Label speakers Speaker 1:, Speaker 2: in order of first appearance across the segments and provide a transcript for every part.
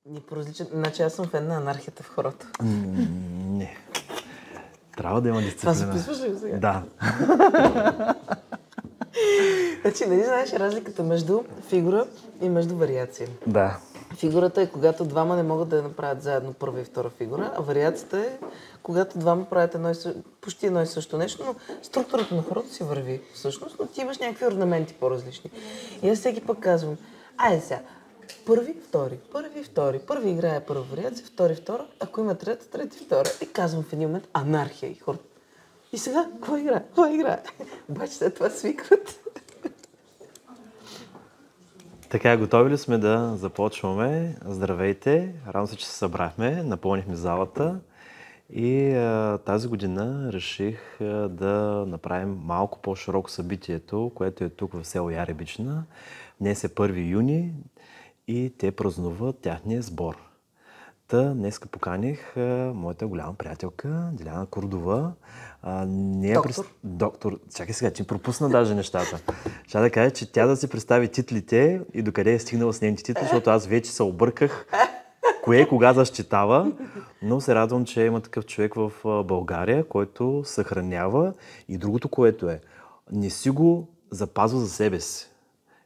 Speaker 1: Ни по различен... Значи аз съм фен на анархията в хората.
Speaker 2: Не. Трябва да има дисциплина.
Speaker 1: Това записваш ли го сега?
Speaker 2: Да.
Speaker 1: Значи, нали знаеш разликата между фигура и между вариация?
Speaker 2: Да.
Speaker 1: Фигурата е когато двама не могат да направят заедно първа и втора фигура, а вариацията е когато двама правят почти едно и също нещо, но структурата на хората си върви всъщност, но ти имаш някакви орнаменти по-различни. И аз всеки пък казвам, айде сега, първи, втори. Първи играе първа вариация, втори, втора, ако има трета, трети, втора. И казвам в един момент анархия и хората. И сега, какво играе? Обаче след това свикват.
Speaker 2: Така, готови ли сме да започваме? Здравейте! Радвам се, че се събрахме, напълнихме залата и тази година реших да направим малко по-широко събитието, което е тук в село Яребична. Днес е 1 юни и те празнуват тяхния сбор. Днеска поканих моята голяма приятелка Диляна Курдова. Доктор. Чакай сега, че пропусна даже нещата. Ще да кажа, че тя да си представи титлите и докъде е стигнала с нейните титли, защото аз вече се обърках кое и кога защитава, но се радвам, че има такъв човек в България, който съхранява и другото, което е, не си го запазва за себе си.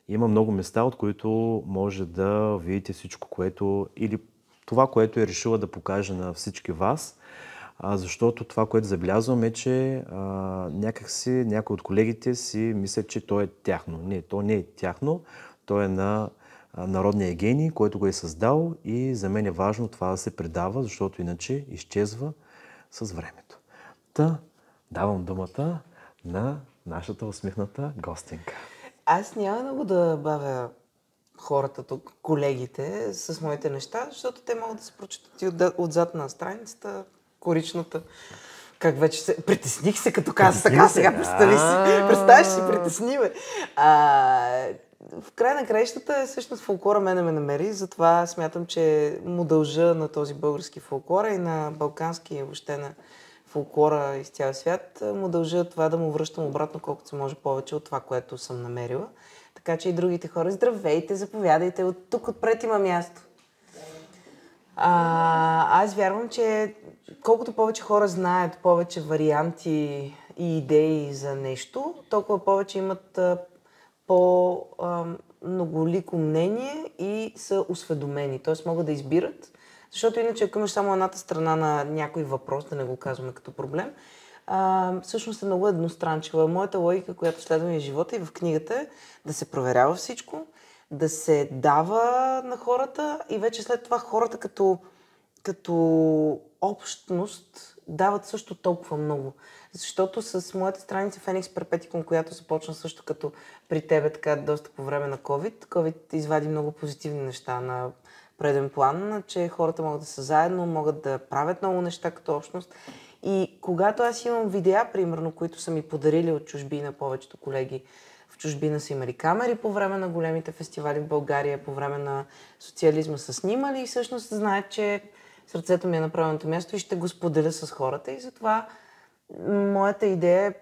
Speaker 2: Има много места, от които може да видите всичко, което или това, което е решила да покаже на всички вас, защото това, което забелязвам е, че някакси някои от колегите си мислят, че то е тяхно. Не, то не е тяхно, то е на народния гений, който го е създал и за мен е важно това да се предава, защото иначе изчезва с времето. Давам думата на нашата усмихната гостинка.
Speaker 1: Аз няма много да бавя хората тук, колегите, с моите неща, защото те могат да се прочитат и отзад на страницата, коричната. Как вече се... Притесних се, като каза така, сега представиш си, притесни ме. В край на краищата, всъщност фолклора мене ме намери, затова смятам, че му дължа на този български фолклор и на балкански и въобще на фолклора из цял свят, му дължа това да му връщам обратно колкото се може повече от това, което съм намерила. Така че и другите хора, здравейте, заповядайте, от тук отпред има място. Аз вярвам, че колкото повече хора знаят повече варианти и идеи за нещо, толкова повече имат по-многолико мнение и са осведомени, т.е. могат да избират. Защото иначе, ако имаш само едната страна на някой въпрос, да не го казваме като проблем, всъщност е много едностранчива. Моята логика, която следвам и в живота и в книгата е да се проверява всичко, да се дава на хората и вече след това хората като общност дават също толкова много. Защото с моята страница Phoenix Perpeticum, която започна също като при тебе така доста по време на COVID извади много позитивни неща на преден план, че хората могат да са заедно, могат да правят много неща като общност. И когато аз имам видеа, примерно, които са ми подарили от чужбина, повечето колеги в чужбина са имали камери по време на големите фестивали в България, по време на социализма са снимали и всъщност знаят, че сърцето ми е на правилното място и ще го споделя с хората. И затова моята идея е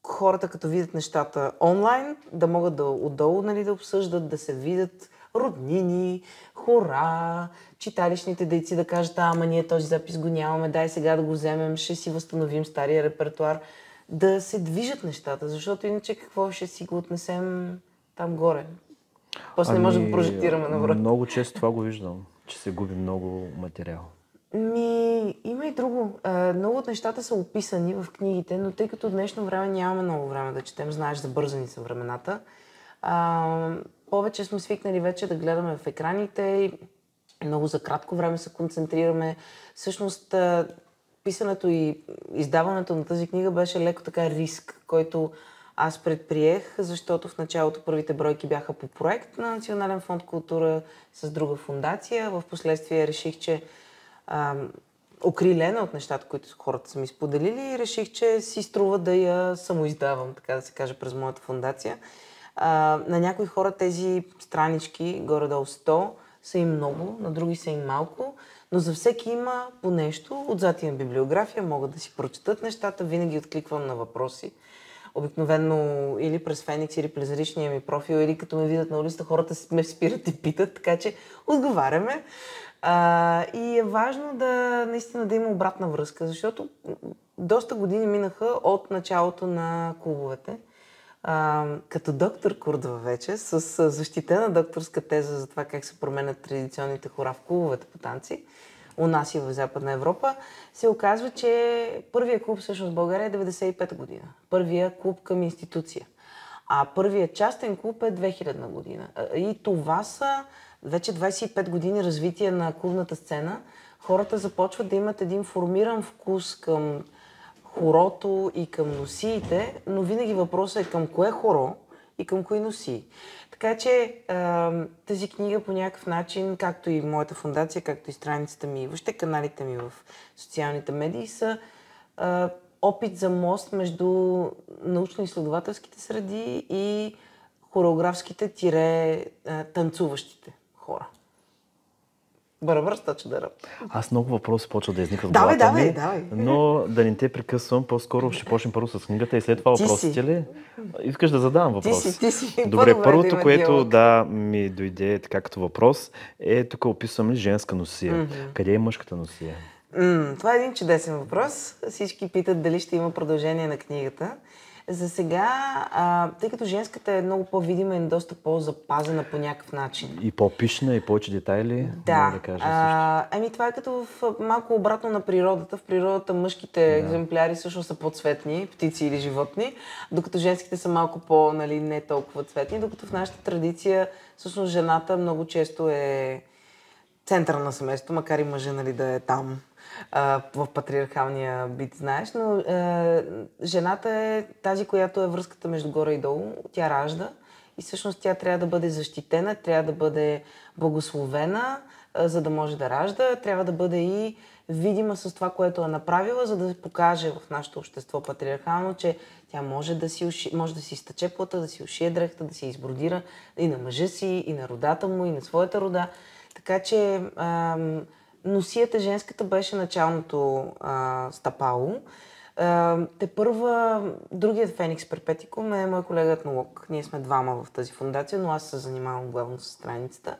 Speaker 1: хората, като видят нещата онлайн, да могат да отдолу да обсъждат, да се видят роднини, хора, читалищните дейци да кажат, ама ние този запис го нямаме, дай сега да го вземем, ще си възстановим стария репертуар. Да се движат нещата, защото иначе какво ще си го отнесем там горе? После не може да го прожектираме навръх.
Speaker 2: Много често това го виждам, че се губи много материал.
Speaker 1: Има и друго. Много от нещата са описани в книгите, но тъй като днешно време нямаме много време да четем, знаеш, забързани са времената. Повече сме свикнали вече да гледаме в екраните и много за кратко време се концентрираме. Всъщност, писането и издаването на тази книга беше леко така риск, който аз предприех, защото в началото първите бройки бяха по проект на Национален фонд култура с друга фондация. В последствие реших, че окрилена от нещата, които хората са ми споделили и реших, че си струва да я самоиздавам, така да се каже, през моята фондация. На някои хора тези странички, горе-долу 100, са им много, на други са им малко, но за всеки има по нещо. Отзад има библиография, могат да си прочетат нещата, винаги откликвам на въпроси. Обикновено или през Феникс, или през личния ми профил, или като ме видят на улицата, хората ме спират и питат, така че отговаряме. И е важно наистина да има обратна връзка, защото доста години минаха от началото на клубовете. Като доктор Курдова вече, с защитена докторска теза за това как се променят традиционните хора в клубовете по танци, у нас и в Западна Европа, се оказва, че първият клуб всъщност в България е 95-та година. Първият клуб към институция. А първият частен клуб е 2000 година. И това са вече 25 години развитие на клубната сцена. Хората започват да имат един формиран вкус към хорото и към носиите, но винаги въпросът е към кое хоро и към кои носии. Така че тази книга по някакъв начин, както и моята фондация, както и страницата ми, въобще каналите ми в социалните медии са опит за мост между научно-изследователските среди и хореографските танцуващите хора. Бърбър, стача.
Speaker 2: Аз много въпроси почват да изникват в главата ми,
Speaker 1: давай.
Speaker 2: но да не те прекъсвам, по-скоро ще почнем първо с книгата и след това въпросите ли? Искаш да задавам въпрос?
Speaker 1: Ти си.
Speaker 2: Добре, първото, което ми дойде така като въпрос е, тук описвам ли женска носия? Къде е мъжката носия?
Speaker 1: Това е един чудесен въпрос. Всички питат дали ще има продължение на книгата. За сега, тъй като женската е много по-видима и доста по-запазена по някакъв начин.
Speaker 2: И по-пишна, и повече детайли?
Speaker 1: Да. Това е като малко обратно на природата. В природата мъжките екземпляри също са по-цветни, птици или животни, докато женските са малко не толкова цветни, докато в нашата традиция всъщност жената много често е центъра на семейството, макар и мъжа да е там. В патриархалния бит, знаеш, но жената е тази, която е връзката между горе и долу. Тя ражда и всъщност тя трябва да бъде защитена, трябва да бъде благословена, за да може да ражда, трябва да бъде и видима с това, което е направила, за да покаже в нашето общество патриархално, че тя може да си изтъче плътта, да си ушие дрехта, да си избродира и на мъжа си, и на родата му, и на своята рода. Така че носията женската беше началното стъпало. Тепърва другият Феникс Перпетикум е мой колега етнолог. Ние сме двама в тази фондация, но аз се занимавам главно с страницата.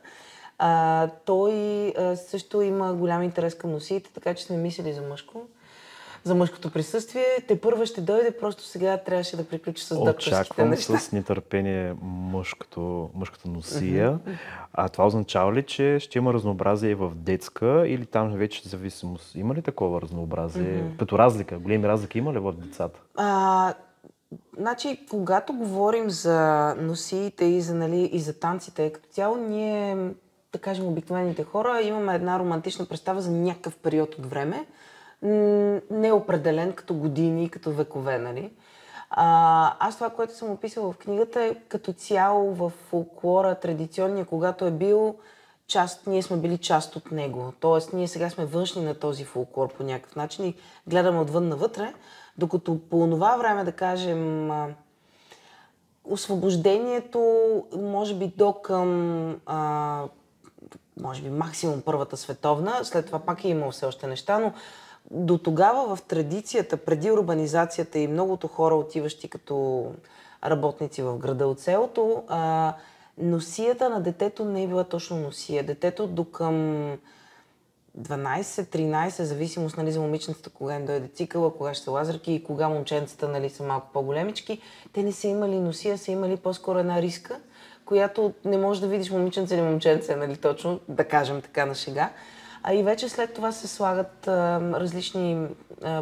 Speaker 1: Той също има голям интерес към носиите, така че сме мислили за мъжкото присъствие. Тепърва ще дойде, просто сега трябваше да приключи с докторските неща.
Speaker 2: Очаквам с нетърпение мъжката носия. А това означава ли, че ще има разнообразие и в детска или там вече зависимост? Има ли такова разнообразие? Като разлика, големи разлики има ли в децата?
Speaker 1: Значи, когато говорим за носиите и за танците, като цяло ние, да кажем, обикновените хора, имаме една романтична представа за някакъв период от време, не е определен като години, като векове, нали? Аз това, което съм описала в книгата е като цяло в фолклора, традиционния, когато е бил ние сме били част от него. Тоест, ние сега сме външни на този фолклор по някакъв начин и гледаме отвън навътре, докато по това време, да кажем, освобождението, може би може би максимум Първата световна, след това пак е имало все още неща, но до тогава в традицията, преди урбанизацията и многото хора, отиващи като работници в града от селото, носията на детето не е била точно носия. Детето до към 12-13, зависимост за момиченцата, кога им дойде цикъла, кога ще са лазърки и кога момченцата са малко по-големички, те не са имали носия, са имали по-скоро една риска, която не можеш да видиш момиченце или момченце, точно, да кажем така на шега. И вече след това се слагат различни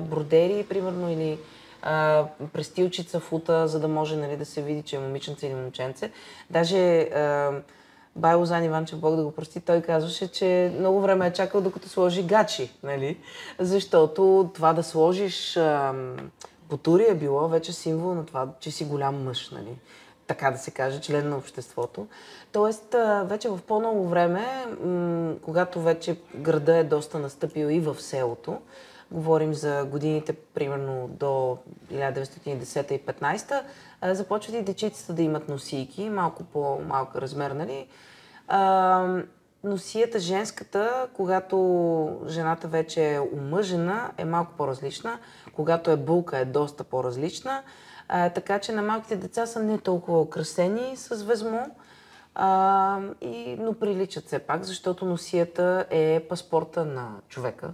Speaker 1: бродери, примерно, или престилчица, фута, за да може да се види, че е момиченце или момченце. Даже Бай Лозан Иванчев, Бог да го прости, той казваше, че много време е чакал докато сложи гачи, нали? Защото това да сложиш потури е било вече символ на това, че си голям мъж, нали? Така да се каже, член на обществото. Тоест, вече в по-ново време, когато вече града е доста настъпил и в селото, говорим за годините примерно до 1910 и 15, започват и дечицата да имат носийки, малко по-малка размер, нали? Носията женската, когато жената вече е омъжена, е малко по-различна, когато е булка е доста по-различна. Така че на малките деца са не толкова украсени с везмо. но приличат все пак, защото носията е паспорта на човека.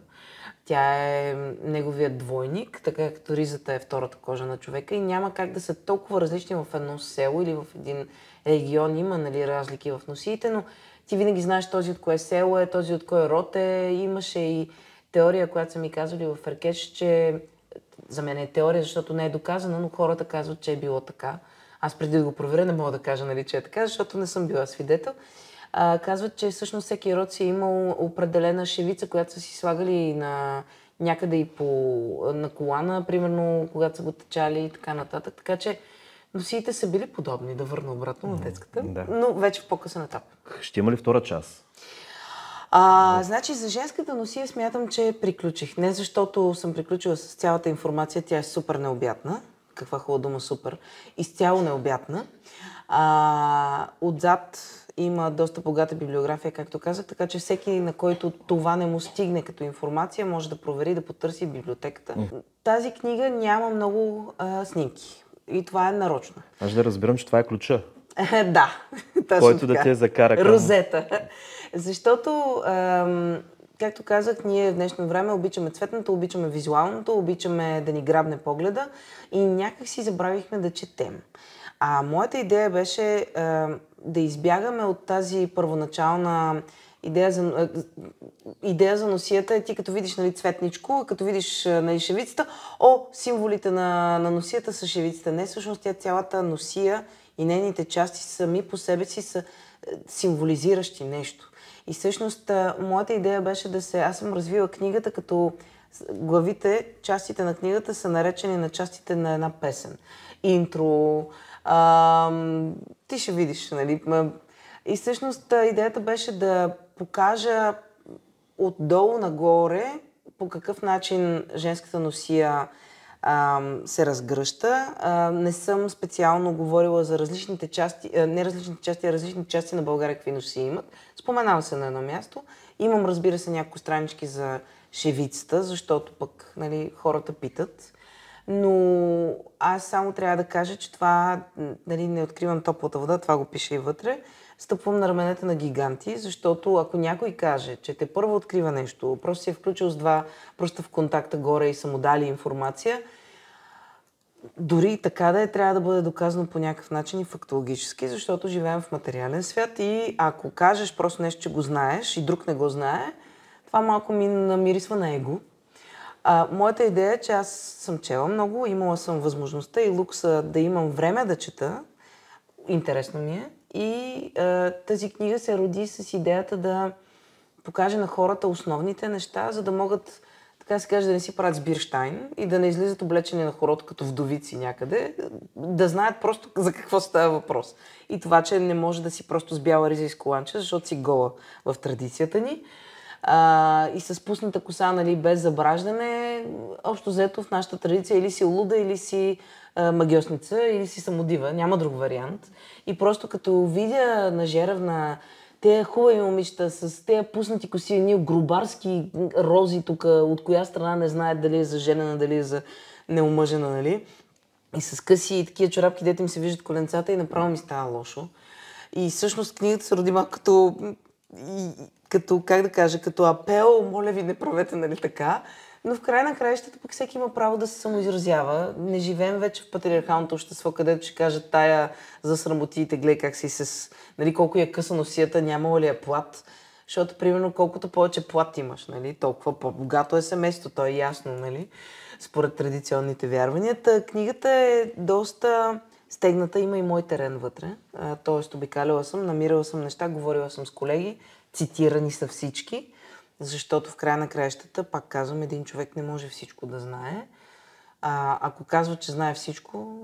Speaker 1: Тя е неговият двойник, така като ризата е втората кожа на човека и няма как да са толкова различни в едно село или в един регион. Има, нали, разлики в носиите, но ти винаги знаеш този от кое село е, този от кой род е. Имаше и теория, която са ми казали в Еркеч, че за мен е теория, защото не е доказана, но хората казват, че е било така. Аз преди да го проверя не мога да кажа, нали, че е така, защото не съм била свидетел. Казват, че всъщност всеки род си е имал определена шевица, която са си слагали на някъде и на колана, примерно, когато са го течали и така нататък. Така че носиите са били подобни, да върна обратно на детската, но вече в по-късен етап.
Speaker 2: Ще има ли втора част?
Speaker 1: Значи за женската носия смятам, че приключих. Не защото съм приключила с цялата информация, тя е супер необятна. Каква хубава дума супер. Изцяло необятна. Отзад има доста богата библиография, както казах, така че всеки, на който това не му стигне като информация, може да провери, да потърси библиотеката. Тази книга няма много снимки. И това е нарочно.
Speaker 2: Аз да разбирам, че това е ключа.
Speaker 1: Да, точно
Speaker 2: който
Speaker 1: така.
Speaker 2: да те закара към...
Speaker 1: Розета. Защото, както казах, ние в днешно време обичаме цветното, обичаме визуалното, обичаме да ни грабне погледа и някак си забравихме да четем. Моята идея беше да избягаме от тази първоначална идея за носията. Ти като видиш, нали, цветничко, като видиш, нали, шевицата, символите на носията са шевицата. Не, всъщност тя цялата носия и нейните части сами по себе си са символизиращи нещо. И всъщност моята идея беше аз съм развила книгата като главите, частите на книгата са наречени на частите на една песен. Интро, ти ще видиш, нали? И всъщност идеята беше да покажа отдолу нагоре по какъв начин женската носия се разгръща. Не съм специално говорила за различните части, не различните части, а различни части на България какви носии имат. Споменавам се на едно място. Имам, разбира се, няколко странички за шевицата, защото пък, нали, хората питат. Но аз само трябва да кажа, че това, нали, не откривам топлата вода, това го пише и вътре. Стъпвам на раменете на гиганти, защото ако някой каже, че те първо открива нещо, просто си е включил с два пръста в контакта горе и са му дали информация, дори и така да е, трябва да бъде доказано по някакъв начин и фактологически, защото живеем в материален свят и ако кажеш просто нещо, че го знаеш и друг не го знае, това малко ми намирисва на его. Моята идея е, че аз съм чела много, имала съм възможността и лукса да имам време да чета. Интересно ми е. И тази книга се роди с идеята да покаже на хората основните неща, за да могат, така се каже, да не си правят сбирщайн и да не излизат облечени на хорото като вдовици някъде, да знаят просто за какво става въпрос. И това, че не може да си просто с бяла риза и с коланче, защото си гола в традицията ни. И с пусната коса, нали, без забраждане, общо взето в нашата традиция или си луда, или си магиосница, или си самодива, няма друг вариант. И просто като видя на Жеравна тези хубави момичета с тези пуснати коси, ние грубарски рози тук, от коя страна не знаят дали е за женена, дали е за неомъжена, нали? И с къси и такива чорапки, дето им се виждат коленцата и направо ми става лошо. И всъщност книгата се роди малко като, как да кажа, като апел, моля ви, не правете, нали така. Но в край на краищата пък всеки има право да се самоизразява. Не живеем вече в патриархалното общество, където ще кажат тая за срамотиите, гледай как си нали, колко е къса носията, нямала ли е плат. Защото, примерно, колкото повече плат имаш, нали, толкова по-богато е семейството, то е ясно, нали, според традиционните вярвания. Книгата е доста стегната, има и мой терен вътре. Тоест, обикаляла съм, намирала съм неща, говорила съм с колеги, цитирани са всички. Защото в края на краищата, пак казвам, един човек не може всичко да знае. Ако казва, че знае всичко,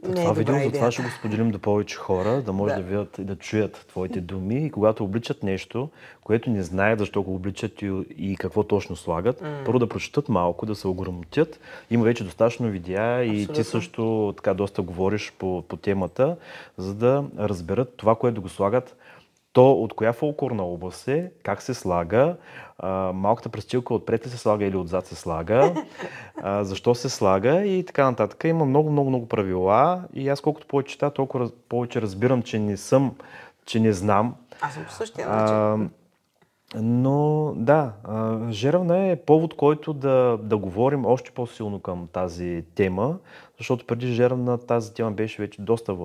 Speaker 1: не е добра идея.
Speaker 2: Затова ще го споделим до повече хора, да може да видят и да чуят твоите думи. И когато обличат нещо, което не знаят защо го обличат и какво точно слагат, първо да прочитат малко, да се ограмотят. Има вече достатъчно видеа и ти също така доста говориш по темата, за да разберат това, което го слагат, то от коя фолклорна област е, как се слага, малката престилка отпред ли се слага или отзад се слага, защо се слага и така нататък. Има много, много, много правила и аз колкото повече чета, толкова повече разбирам, че не знам.
Speaker 1: Аз съм по същия начин.
Speaker 2: Но да, Жеравна е повод, който да говорим още по-силно към тази тема, защото преди Жеравна тази тема беше вече доста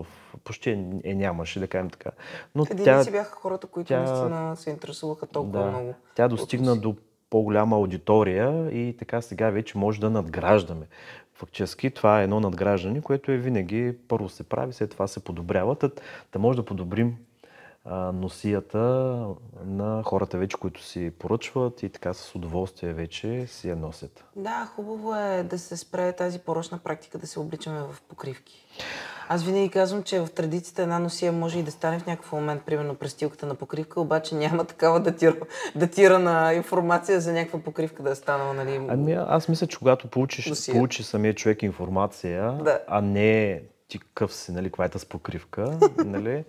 Speaker 2: почти нямаше, да кажем така. Но
Speaker 1: Единици бяха хората, които наистина се интересуваха толкова много.
Speaker 2: Тя достигна до по-голяма аудитория и така сега вече може да надграждаме. Фактически това е едно надграждане, което е винаги първо се прави, след това се подобрява, да може да подобрим носията на хората вече, които си поръчват и така с удоволствие вече си я носят.
Speaker 1: Да, хубаво е да се спре тази порочна практика да се обличаме в покривки. Аз винаги казвам, че в традицията една носия може и да стане в някакъв момент, примерно престилката на покривка, обаче няма такава датирана информация за някаква покривка да е станала, нали?
Speaker 2: Ами аз мисля, че когато получи самия човек информация, а не ти къв си, нали, каква е тази покривка, нали,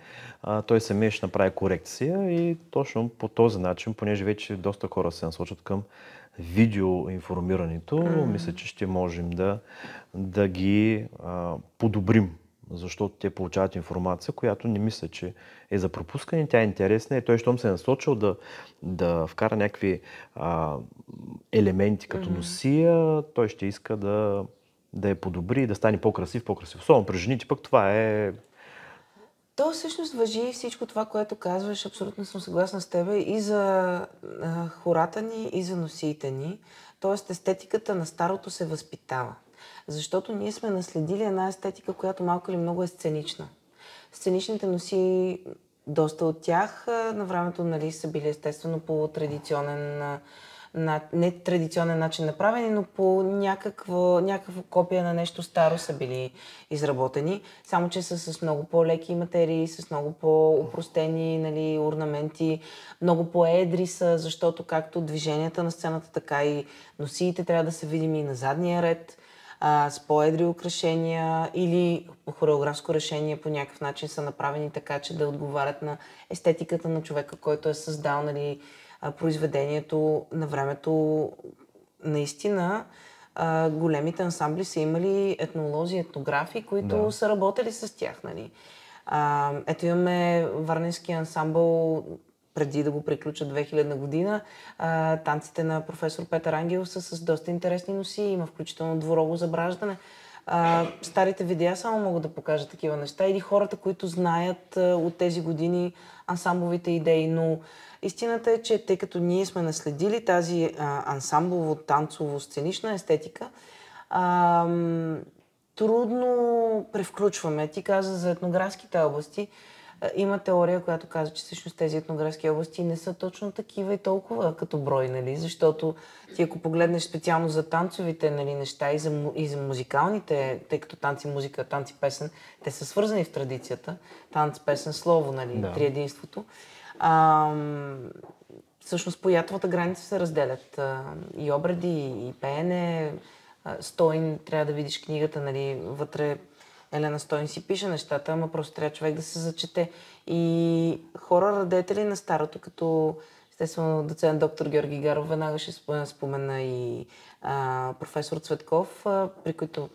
Speaker 2: той самия ще направи корекция и точно по този начин, понеже вече доста хора се насочат към видеоинформирането, мисля, че ще можем да ги подобрим, защото те получават информация, която не мисля, че е за пропускане, тя е интересна и той, щом се е насочил да вкара някакви елементи като носия, той ще иска да я подобри и да стане по-красив. Особено при жените пък това е...
Speaker 1: То всъщност важи всичко това, което казваш, абсолютно съм съгласна с тебе и за хората ни, и за носиите ни. Тоест естетиката на старото се възпитава. Защото ние сме наследили една естетика, която малко или много е сценична. Сценичните носи, доста от тях на времето, нали, са били естествено по традиционен не традиционен начин направени, но по някакво копия на нещо старо са били изработени, само че са с много по-леки материи, с много по-опростени, нали, орнаменти, много по-едри са, защото както движенията на сцената, така и носиите трябва да са видими и на задния ред, с по-едри украшения или по хореографско решение по някакъв начин са направени така, че да отговарят на естетиката на човека, който е създал, нали, произведението на времето. Наистина големите ансамбли са имали етнолози, етнографи, които са работили с тях. Нали. Ето имаме Варненския ансамбъл, преди да го приключат 2000 година. Танците на професор Петър Ангелов са с доста интересни носи, има включително дворово забраждане. Старите видеа само могат да покажат такива неща или хората, които знаят от тези години ансамбловите идеи, но истината е, че тъй като ние сме наследили тази ансамблово-танцово-сценична естетика, трудно превключваме. Ти каза за етнографските области. Има теория, която казва, че всъщност тези етнографски области не са точно такива и толкова като брой, нали? Защото ти ако погледнеш специално за танцовите, нали, неща и за музикалните, тъй като танци, музика, танци, песен, те са свързани в традицията. Танц, песен, слово, нали, триединството. Всъщност по ятвата граница се разделят и обреди, и пеене. Стойн, трябва да видиш книгата, нали, вътре Елена Стойн си пише нещата, ама просто трябва човек да се зачете. И хора, радетели на старото, като естествено доцент доктор Георги Гаров, веднага ще спомена и професор Цветков, при които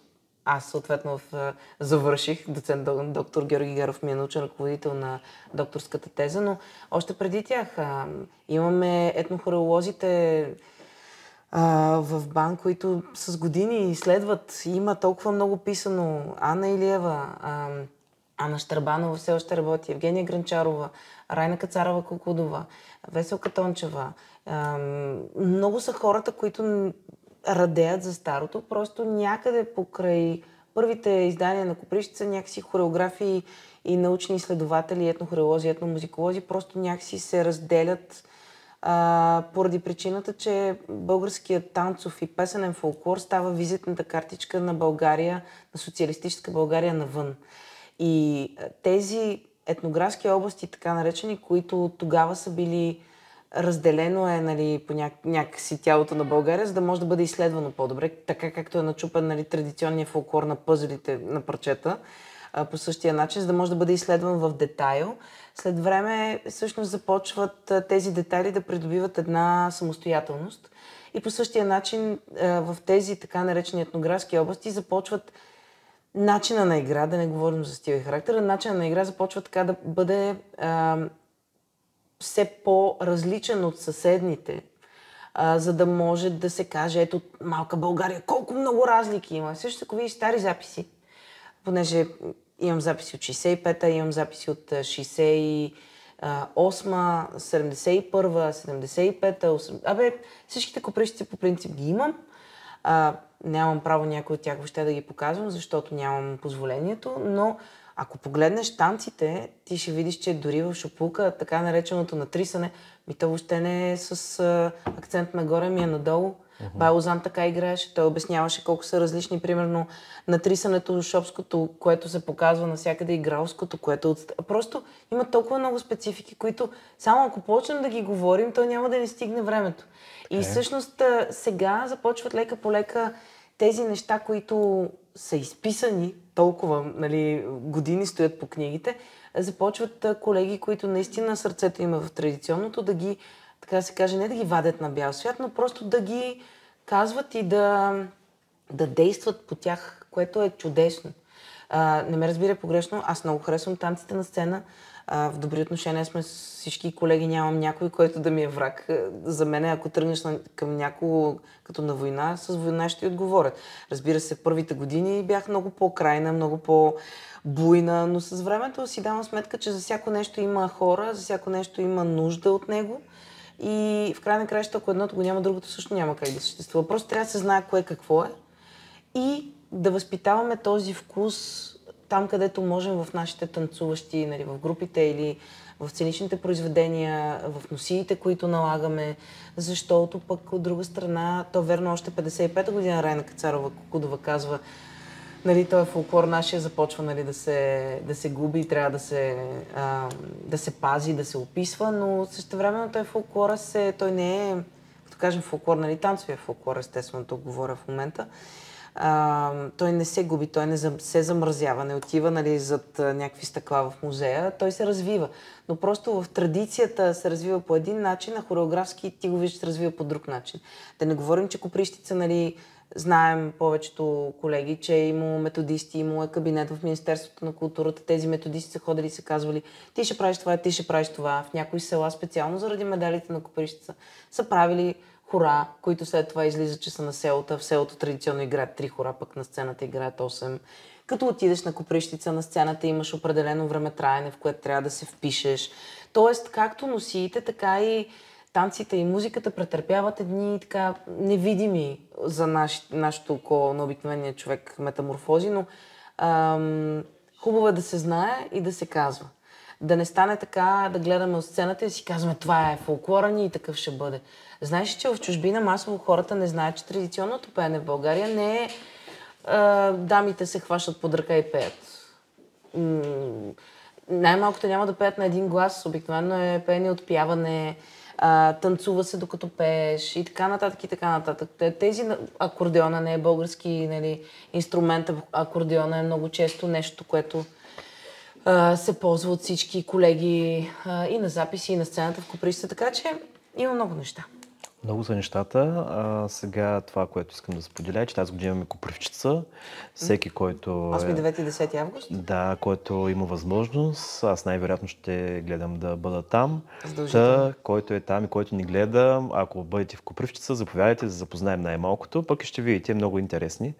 Speaker 1: аз съответно завърших. Доцент доктор Георги Гаров ми е научен ръководител на докторската теза, но още преди тях имаме етнохореолозите в БАН, които с години изследват. Има толкова много писано. Анна Илиева, Анна Щърбанова все още работи, Евгения Гранчарова, Райна Кацарова-Кокудова, Веселка Тончева. Много са хората, които радеят за старото. Просто някъде покрай първите издания на Копривщица някакси хореографии и научни изследователи, етнохореолози, етномузиколози просто някакси се разделят поради причината, че българският танцов и песенен фолклор става визитната картичка на България, на социалистическа България навън. И тези етнографски области, така наречени, които тогава са били разделено е, нали, по някакси тялото на България, за да може да бъде изследвано по-добре, така както е начупен, нали, традиционния фолклор на пъзелите на парчета, по същия начин, за да може да бъде изследван в детайл. след време всъщност започват тези детайли да придобиват една самостоятелност. И по същия начин в тези така наречени етнографски области започват начина на игра, да не говорим за стил и характер, начина на игра започва така да бъде все по-различен от съседните, за да може да се каже, ето малка България, колко много разлики има. Също ако видиш стари записи, понеже имам записи от 65-та, имам записи от 68-ма, 71-та, 75-та, всичките коприщици по принцип ги имам. Нямам право някой от тях въобще да ги показвам, защото нямам позволението, но ако погледнеш танците, ти ще видиш, че дори в шапулка, така нареченото натрисане, то въобще не е с акцент нагоре, ми е надолу. Бай Лозан така играеше, той обясняваше колко са различни, примерно натрисането, шопското, което се показва навсякъде, и гралското, което просто има толкова много специфики, които само ако почнем да ги говорим, то няма да ни стигне времето. И всъщност сега започват лека по лека тези неща, които са изписани толкова, нали, години стоят по книгите, започват колеги, които наистина сърцето има в традиционното, да ги, така да се каже, не да ги вадят на бял свят, но просто да ги казват и да действат по тях, което е чудесно. Не ме разбира погрешно, аз много харесвам танците на сцена. В добри отношения сме с всички колеги, нямам някой, който да ми е враг. За мен, ако тръгнеш към някого като на война, с война ще ти отговорят. Разбира се, първите години бях много по-крайна, много по-буйна, но с времето си давам сметка, че за всяко нещо има хора, за всяко нещо има нужда от него. И в край на краищата, ако едното го няма, другото също няма как да съществува. Просто трябва да се знае кое какво е и да възпитаваме този вкус там, където можем, в нашите танцуващи, нали, в групите или в сценичните произведения, в носиите, които налагаме, защото пък от друга страна, то верно още 55-та година Райна Кацарова-Кокудова казва, нали, този фолклор нашия започва, нали, да се губи и трябва да се пази, да се описва, но същевременно той фолклора той не е, като кажем фолклор, нали, танцовия фолклор, естествено, тук говоря в момента. Той не се губи, той не се замразява, не отива, нали, зад някакви стъкла в музея, той се развива. Но просто в традицията се развива по един начин, а хореографски ти го виждаш се развива по друг начин. Да не говорим, че Копривщица, нали, знаем повечето колеги, че е имало методисти, имало е кабинет в Министерството на културата. Тези методисти са ходили и са казвали, ти ще правиш това, ти ще правиш това. В някои села, специално заради медалите на Копривщица, са правили хора, които след това излизат, че са на селото. В селото традиционно играят 3 хора, пък на сцената играят 8. Като отидеш на Копривщица, на сцената имаш определено времетраене, в което трябва да се впишеш. Тоест, както носиите, така и танците и музиката претърпяват едни така невидими за нашето око на обикновения човек метаморфози, но хубаво е да се знае и да се казва. Да не стане така, да гледаме от сцената и да си казваме, това е фолклора ни и такъв ще бъде. Знаеш, че в чужбина масово хората не знаят, че традиционното пеене в България не е дамите се хващат под ръка и пеят. Най-малкото няма да пеят на един глас, обикновено е пеене от пяване, танцува се докато пееш и така нататък и така нататък. Тези акордеона не е български, нали, инструмент, акордеона е много често нещо, което се ползва от всички колеги и на записи, и на сцената в Копривщица, така че има много неща.
Speaker 2: Много са нещата. Сега това, което искам да споделя, е, че тази година имаме Копривщица. Всеки, който
Speaker 1: 8, 9 и 10 август?
Speaker 2: Да, който има възможност. Аз най-вероятно ще гледам да бъда там. Който е там и който ни гледа, ако бъдете в Копривщица, заповядайте да запознаем най-малкото, пък ще видите много интересни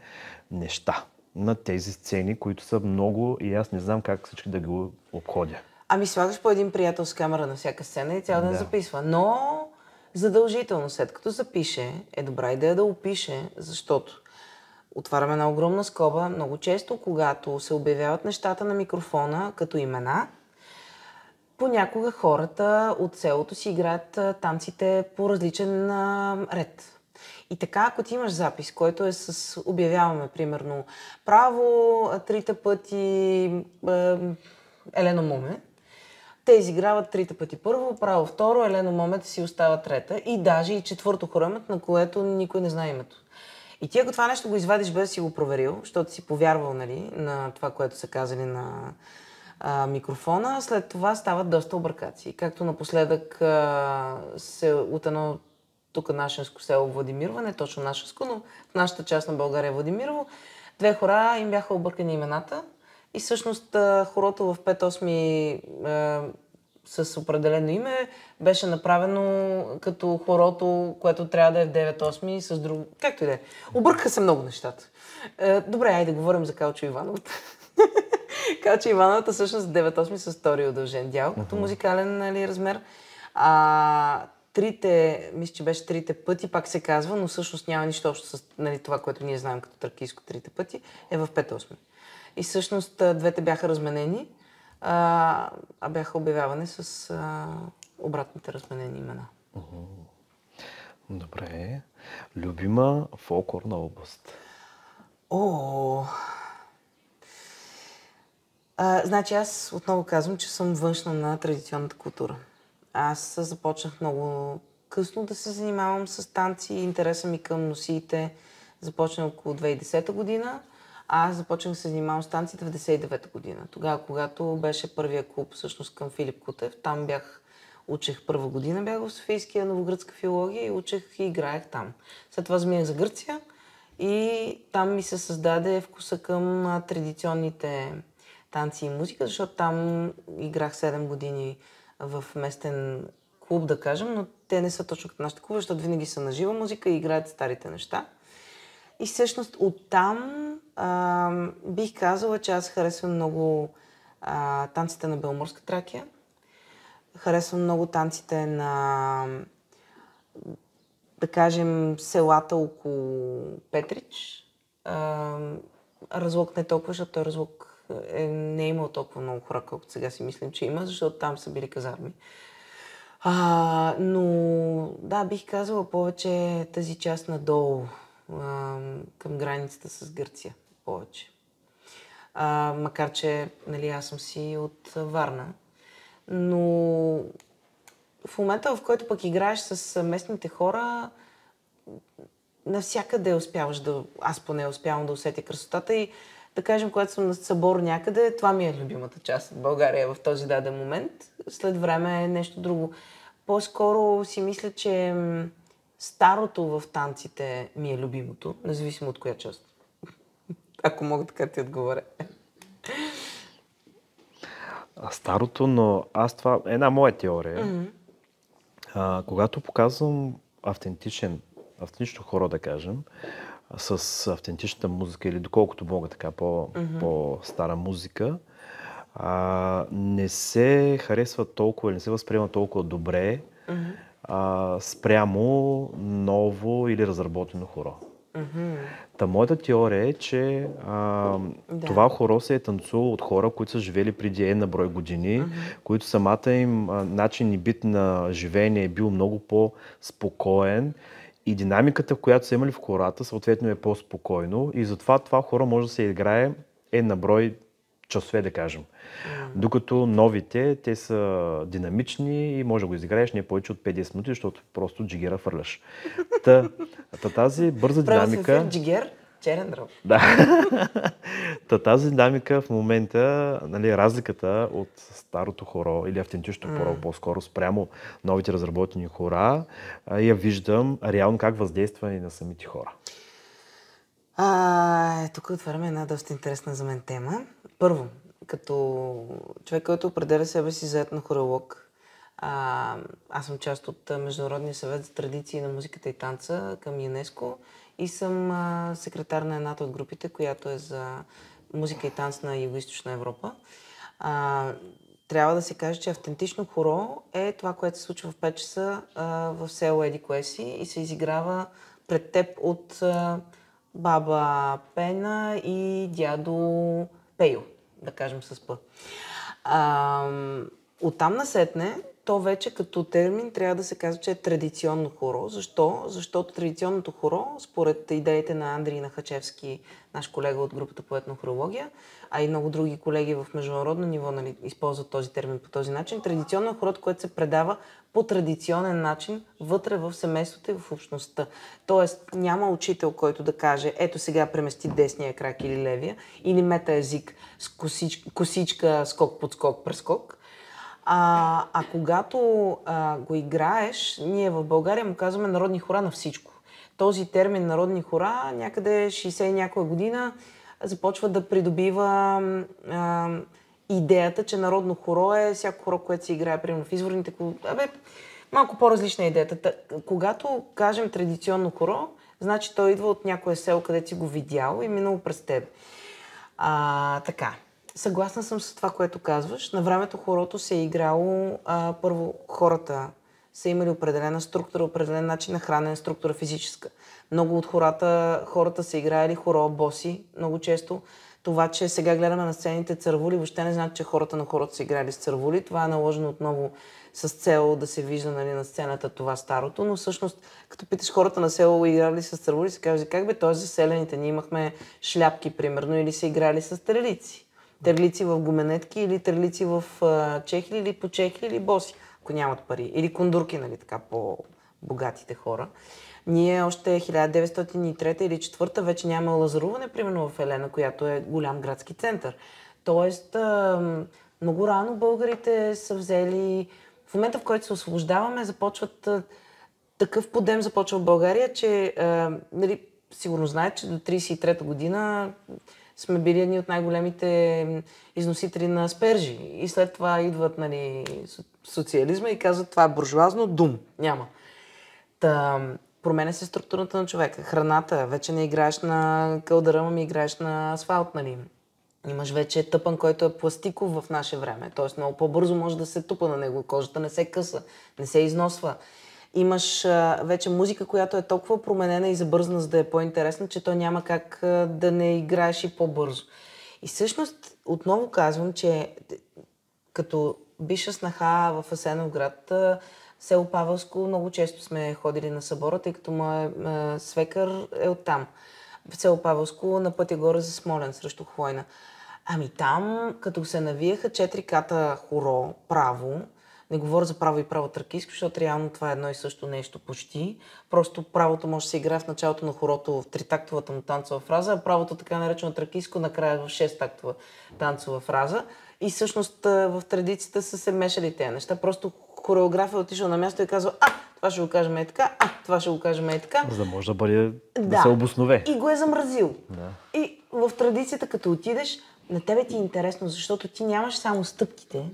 Speaker 2: неща на тези сцени, които са много и аз не знам как всички да ги обходя.
Speaker 1: Ами слагаш по един приятел с камера на всяка сцена и цял ден записва. Но задължително, след като запише, е добра идея да опише, защото отваряме една огромна скоба. Много често, когато се обявяват нещата на микрофона като имена, понякога хората от селото си играят танците по различен ред. И така, ако ти имаш запис, който е с, обявяваме, примерно, право, 3 пъти Елено Моме, те изиграват 3 пъти първо, право второ, Елено Момето си остава трета и даже и 4-то хоремът, на което никой не знае името. И ти ако това нещо го извадиш без да си го проверил, защото си повярвал, нали, на това, което са казали на микрофона. След това стават доста объркации. Както напоследък се от едно тук нашенско село Владимирово, не точно нашенско, но в нашата част на България е Владимирово, 2 хора им бяха объркани имената и всъщност хорото в 5-8 с определено име беше направено като хорото, което трябва да е в 9-8 с друго... Както и да е. Объркаха се много нещата. Добре, айде говорим за Калчо Ивановата. Калчо Ивановата всъщност 9-8 с втори удължен дял, като музикален размер. Мисля, че беше 3 пъти, пак се казва, но всъщност няма нищо общо с това, което ние знаем като тракийско 3 пъти, е в 5-8. И всъщност двете бяха разменени, а бяха обявявани с обратните разменени имена.
Speaker 2: Добре. Любима фолклорна област?
Speaker 1: Значи аз отново казвам, че съм външна на традиционната култура. Аз започнах много късно да се занимавам с танци. Интереса ми към носиите започна около 2010 година. Аз започнах да се занимавам с танци 1999 година. Тогава, когато беше първия клуб всъщност към Филип Кутев, там учех първа година, бях в Софийския новогръцка филология и учех и играех там. След това заминах за Гърция и там ми се създаде вкуса към традиционните танци и музика, защото там играх 7 години в местен клуб, да кажем, но те не са точно като нашите клуби, защото винаги са на жива музика и играят старите неща. И всъщност оттам бих казала, че аз харесвам много танците на Беломорска Тракия. Харесвам много танците на, да кажем, селата около Петрич. Разлог не толкова, защото той Разлог не е имал толкова много хора, колкото сега си мислим, че има, защото там са били казарми. Но да, бих казала повече тази част надолу, към границата с Гърция. Повече. Макар, че аз съм си от Варна. Но в момента, в който пък играеш с местните хора, навсякъде успяваш аз поне успявам да усетя красотата и да кажем, когато съм на събор някъде, това ми е любимата част от България в този даден момент. След време е нещо друго. По-скоро си мисля, че старото в танците ми е любимото, независимо от коя част. Ако мога така ти отговоря.
Speaker 2: Старото, но това е една моя теория. Когато показвам автентично хоро, да кажем, с автентичната музика или доколкото мога така по-стара музика, не се харесва толкова, не се възприема толкова добре спрямо ново или разработено хоро. Та моята теория е, че това хоро се е танцувало от хора, които са живели преди една брой години, които самата им начин и бит на живеене е бил много по-спокоен и динамиката, която са имали в хората, съответно е по-спокойно и затова това хоро може да се играе една брой часове, да кажем. Докато новите, те са динамични и може да го изиграеш не повече от 5-10 минути, защото просто джигера фърляш. Тази бърза динамика...
Speaker 1: Джигер, черен дроб.
Speaker 2: Да. Тази динамика в момента, разликата от старото хоро или автентичното хоро по-скоро спрямо новите разработени хора, я виждам реално как въздейства и на самите хора.
Speaker 1: Тук отваряме една доста интересна за мен тема. Първо, като човек, който определя себе си за етнохореолог, аз съм част от Международния съвет за традиции на музиката и танца към ЮНЕСКО и съм секретар на едната от групите, която е за музика и танц на Югоизточна Европа. Трябва да се каже, че автентично хоро е това, което се случва в 5 часа в село Еди Куеси и се изиграва пред теб от баба Пена и дядо Пейо, да кажем с П. Оттам насетне то вече като термин трябва да се казва, че е традиционно хоро. Защо? Защото традиционното хоро, според идеите на Андрей Нахачевски, наш колега от групата по етнохорология, а и много други колеги в международно ниво, нали, използват този термин по този начин, традиционно е хорото, което се предава по традиционен начин вътре в семейството и в общността. Тоест няма учител, който да каже, ето сега премести десния крак или левия, или мета език с косичка, скок, подскок, прескок. А когато го играеш, ние в България му казваме народни хора на всичко. Този термин народни хора някъде 60 и някоя година започва да придобива идеята, че народно хоро е всяко хоро, което се играе примерно в изворните. Малко по-различна е идеята. Когато кажем традиционно хоро, значи той идва от някое село, където си го видял и минало през теб. Така. Съгласна съм с това, което казваш. На времето хорото се е играло, първо хората са имали определена структура, определен начин на хранене, структура физическа. Много от хората са играели хоро боси, много често. Това, че сега гледаме на сцените цървули, въобще не значи, че хората на хората са играли с цървули. Това е наложено отново с цел да се вижда, нали, на сцената това старото, но всъщност, като питаш хората на село играли с цървули, се казва, как бе, т.е. за селените ние имахме шляпки, примерно, или са играли с терлици. Терлици в гуменетки или терлици в чехли или по чехли или боси, ако нямат пари. Или кондурки, нали, така по-богатите хора. Ние още 1903 или 1904 вече няма лазаруване, примерно в Елена, която е голям градски център. Тоест, много рано българите са взели... В момента, в който се освобождаваме, започват... Такъв подем започва в България, че нали, сигурно знаете, че до 1933 година сме били едни от най-големите износители на аспержи. И след това идват, нали, социализма и казват, това е буржуазно, дум, няма. Променя се структурата на човека. Храната, вече не играеш на кълдъра, ами играеш на асфалт, нали. Имаш вече тъпан, който е пластиков в наше време. Тоест много по-бързо може да се тупа на него. Кожата не се къса, не се износва. Имаш вече музика, която е толкова променена и забързана, за да е по-интересна, че то няма как да не играеш и по-бързо. И всъщност, отново казвам, че като бивша снаха в Асеновград, село Павелско, много често сме ходили на събора, тъй като моят свекър е оттам. В село Павелско на пътя горе за Смолян, срещу Хвойна. Ами там, като се навиеха 4 ката хоро, право, не говоря за право и право тракийско, защото реално това е едно и също нещо почти. Просто правото може да се играе в началото на хорото в тритактовата му танцова фраза, а правото така наречено тракийско накрая в 6-тактова танцова фраза. И всъщност в традицията са се мешали тези неща. Просто хореографът е отишъл на място и казва, това ще го кажем е така, това ще го кажем е така.
Speaker 2: За да може да бъде да се обоснове.
Speaker 1: И го е замразил.
Speaker 2: Да.
Speaker 1: И в традицията, като отидеш, на тебе ти е интересно, защото ти нямаш само стъпките,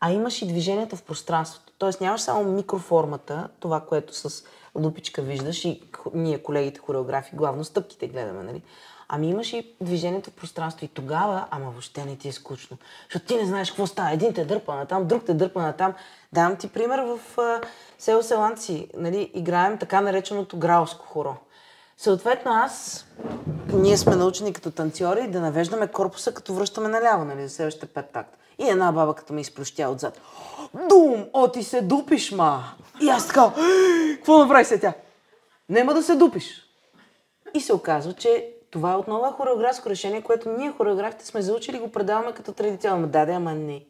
Speaker 1: а имаш и движението в пространството. Тоест нямаш само микроформата, това, което с лупичка виждаш и ние, колегите хореографи, главно стъпките гледаме, нали? Ами имаш и движението в пространство и тогава, въобще не ти е скучно. Защото ти не знаеш какво става. Един те дърпа натам, друг те дърпа натам. Давам ти пример в село Селанци, нали, играем така нареченото грауско хоро. Съответно ние сме научени като танцори да навеждаме корпуса, като връщаме наляво, нали, за следващите 5 такта. И една баба като ме изплющя отзад. Дум, ти се дупиш, ма! И аз така, какво направи се тя? Нема да се дупиш. И се оказва, че това е отново хореографско решение, което ние хореографите сме заучили и го предаваме като традиционно. Ама не.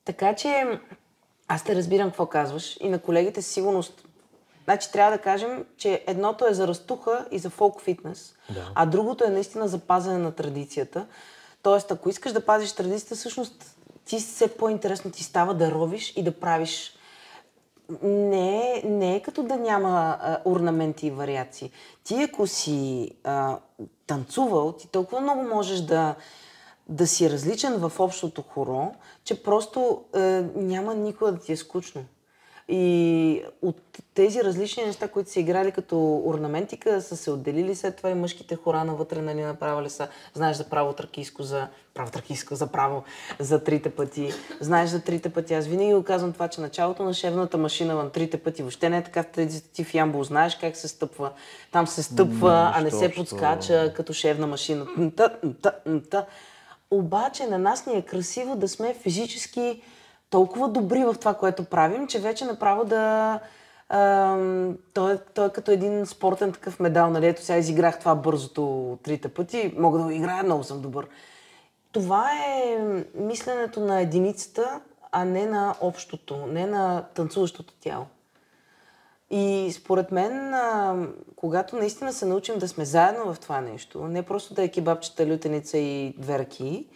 Speaker 1: Така че аз те разбирам какво казваш и на колегите със сигурност. Значи трябва да кажем, че едното е за разтуха и за фолк фитнес, а другото е наистина за пазене на традицията. Тоест, ако искаш да пазиш традицията, всъщност ти все по-интересно ти става да ровиш и да правиш. Не е като да няма орнаменти и вариации. Ти ако си танцувал, ти толкова много можеш да си различен в общото хоро, че просто няма никога да ти е скучно. И от тези различни неща, които са играли като орнаментика, са се отделили след това и мъжките хора навътре, нали, направили са, знаеш за право тракийско, за право за 3 пъти, знаеш за 3 пъти. Аз винаги го казвам това, че началото на шевната машина на 3 пъти въобще не е така в традицията. Ти в Ямбол знаеш как се стъпва. Там се стъпва, а не се подскача като шевна машина. Обаче на нас ни е красиво да сме физически толкова добри в това, което правим, че вече направо да... той е като един спортен такъв медал, нали? Ето сега изиграх това бързото 3 пъти, мога да го играя, много съм добър. Това е мисленето на единицата, а не на общото, не на танцуващото тяло. И според мен, когато наистина се научим да сме заедно в това нещо, не просто да е кебабчета, лютеница и две ракии,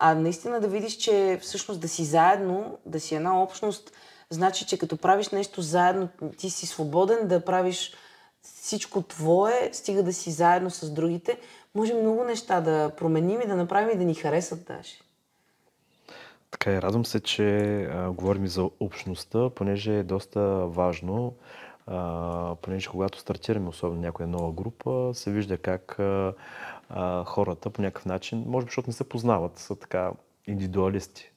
Speaker 1: а наистина да видиш, че всъщност да си заедно, да си една общност, значи, че като правиш нещо заедно, ти си свободен да правиш всичко твое, стига да си заедно с другите. Може много неща да променим и да направим и да ни харесат даже.
Speaker 2: Така и радвам се, че говорим и за общността, понеже е доста важно. Понеже когато стартираме, особено някоя нова група, се вижда как хората по някакъв начин, може би защото не се познават, са така индивидуалисти.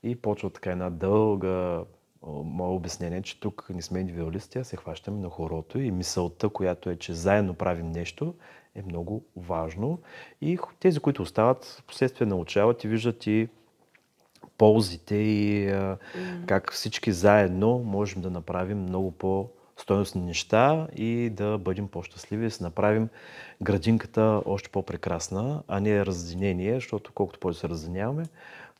Speaker 2: И почва така една дълга мое обяснение, че тук не сме индивидуалисти, а се хващаме на хорото и мисълта, която е, че заедно правим нещо, е много важно. И тези, които остават, последствие научават и виждат и ползите и как всички заедно можем да направим много по-стойностни неща и да бъдем по-щастливи, да си направим градинката още по-прекрасна, а не разединение, защото колкото повече се разединяваме,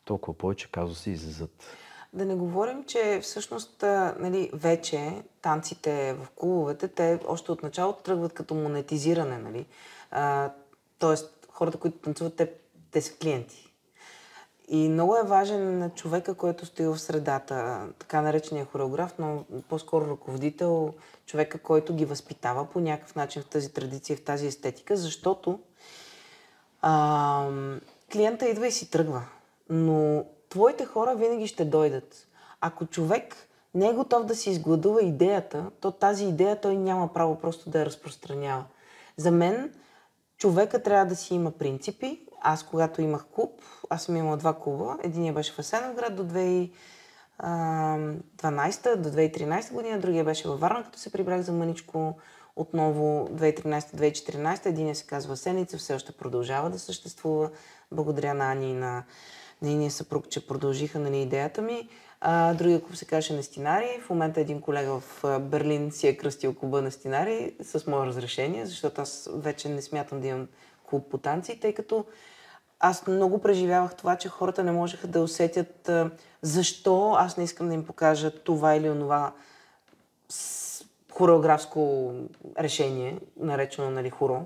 Speaker 2: толкова повече казуси излизат.
Speaker 1: Да не говорим, че всъщност нали, вече танците в клубовете, те още от началото тръгват като монетизиране. Нали? Тоест, хората, които танцуват, те са клиенти. И много е важен човека, който стои в средата, така наречения хореограф, но по-скоро ръководител, човека, който ги възпитава по някакъв начин в тази традиция, в тази естетика, защото клиента идва и си тръгва. Но твоите хора винаги ще дойдат. Ако човек не е готов да си изгладува идеята, то тази идея той няма право просто да я разпространява. За мен човека трябва да си има принципи. Аз, когато имах клуб, аз съм имала 2 клуба. Единия беше в Асеновград до 2012, до 2013 година, другия беше във Варна, като се прибрах за мъничко отново 2013-2014. Единия се казва Асеница, все още продължава да съществува. Благодаря на Ани и на нейния съпруг, че продължиха нали, идеята ми. Другия клуб се казваше Нестинари. В момента един колега в Берлин си е кръстил клуба Нестинари с мое разрешение, защото аз вече не смятам да имам клуб по танци, тъй като аз много преживявах това, че хората не можеха да усетят защо аз не искам да им покажа това или онова хореографско решение, наречено нали, хоро.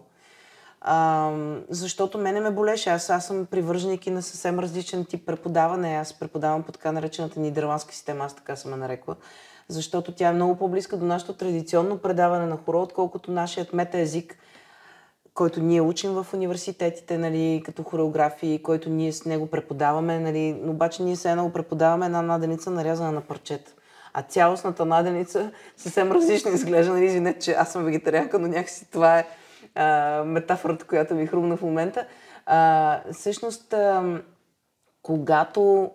Speaker 1: Защото мене ме болеше. Аз съм привърженик и на съвсем различен тип преподаване. Аз преподавам по така наречената нидерландска система, аз така съм я нарекла. Защото тя е много по-близка до нашето традиционно предаване на хоро, отколкото нашият метаезик, който ние учим в университетите, нали, като хореографии, който ние с него преподаваме, нали, но обаче ние се едно преподаваме една наденица нарязана на парчета. А цялостната наденица съвсем различно изглежда. Нали, извинете, че аз съм вегетарианка, но някакси това е метафората, която ми хрумна в момента. Всъщност, когато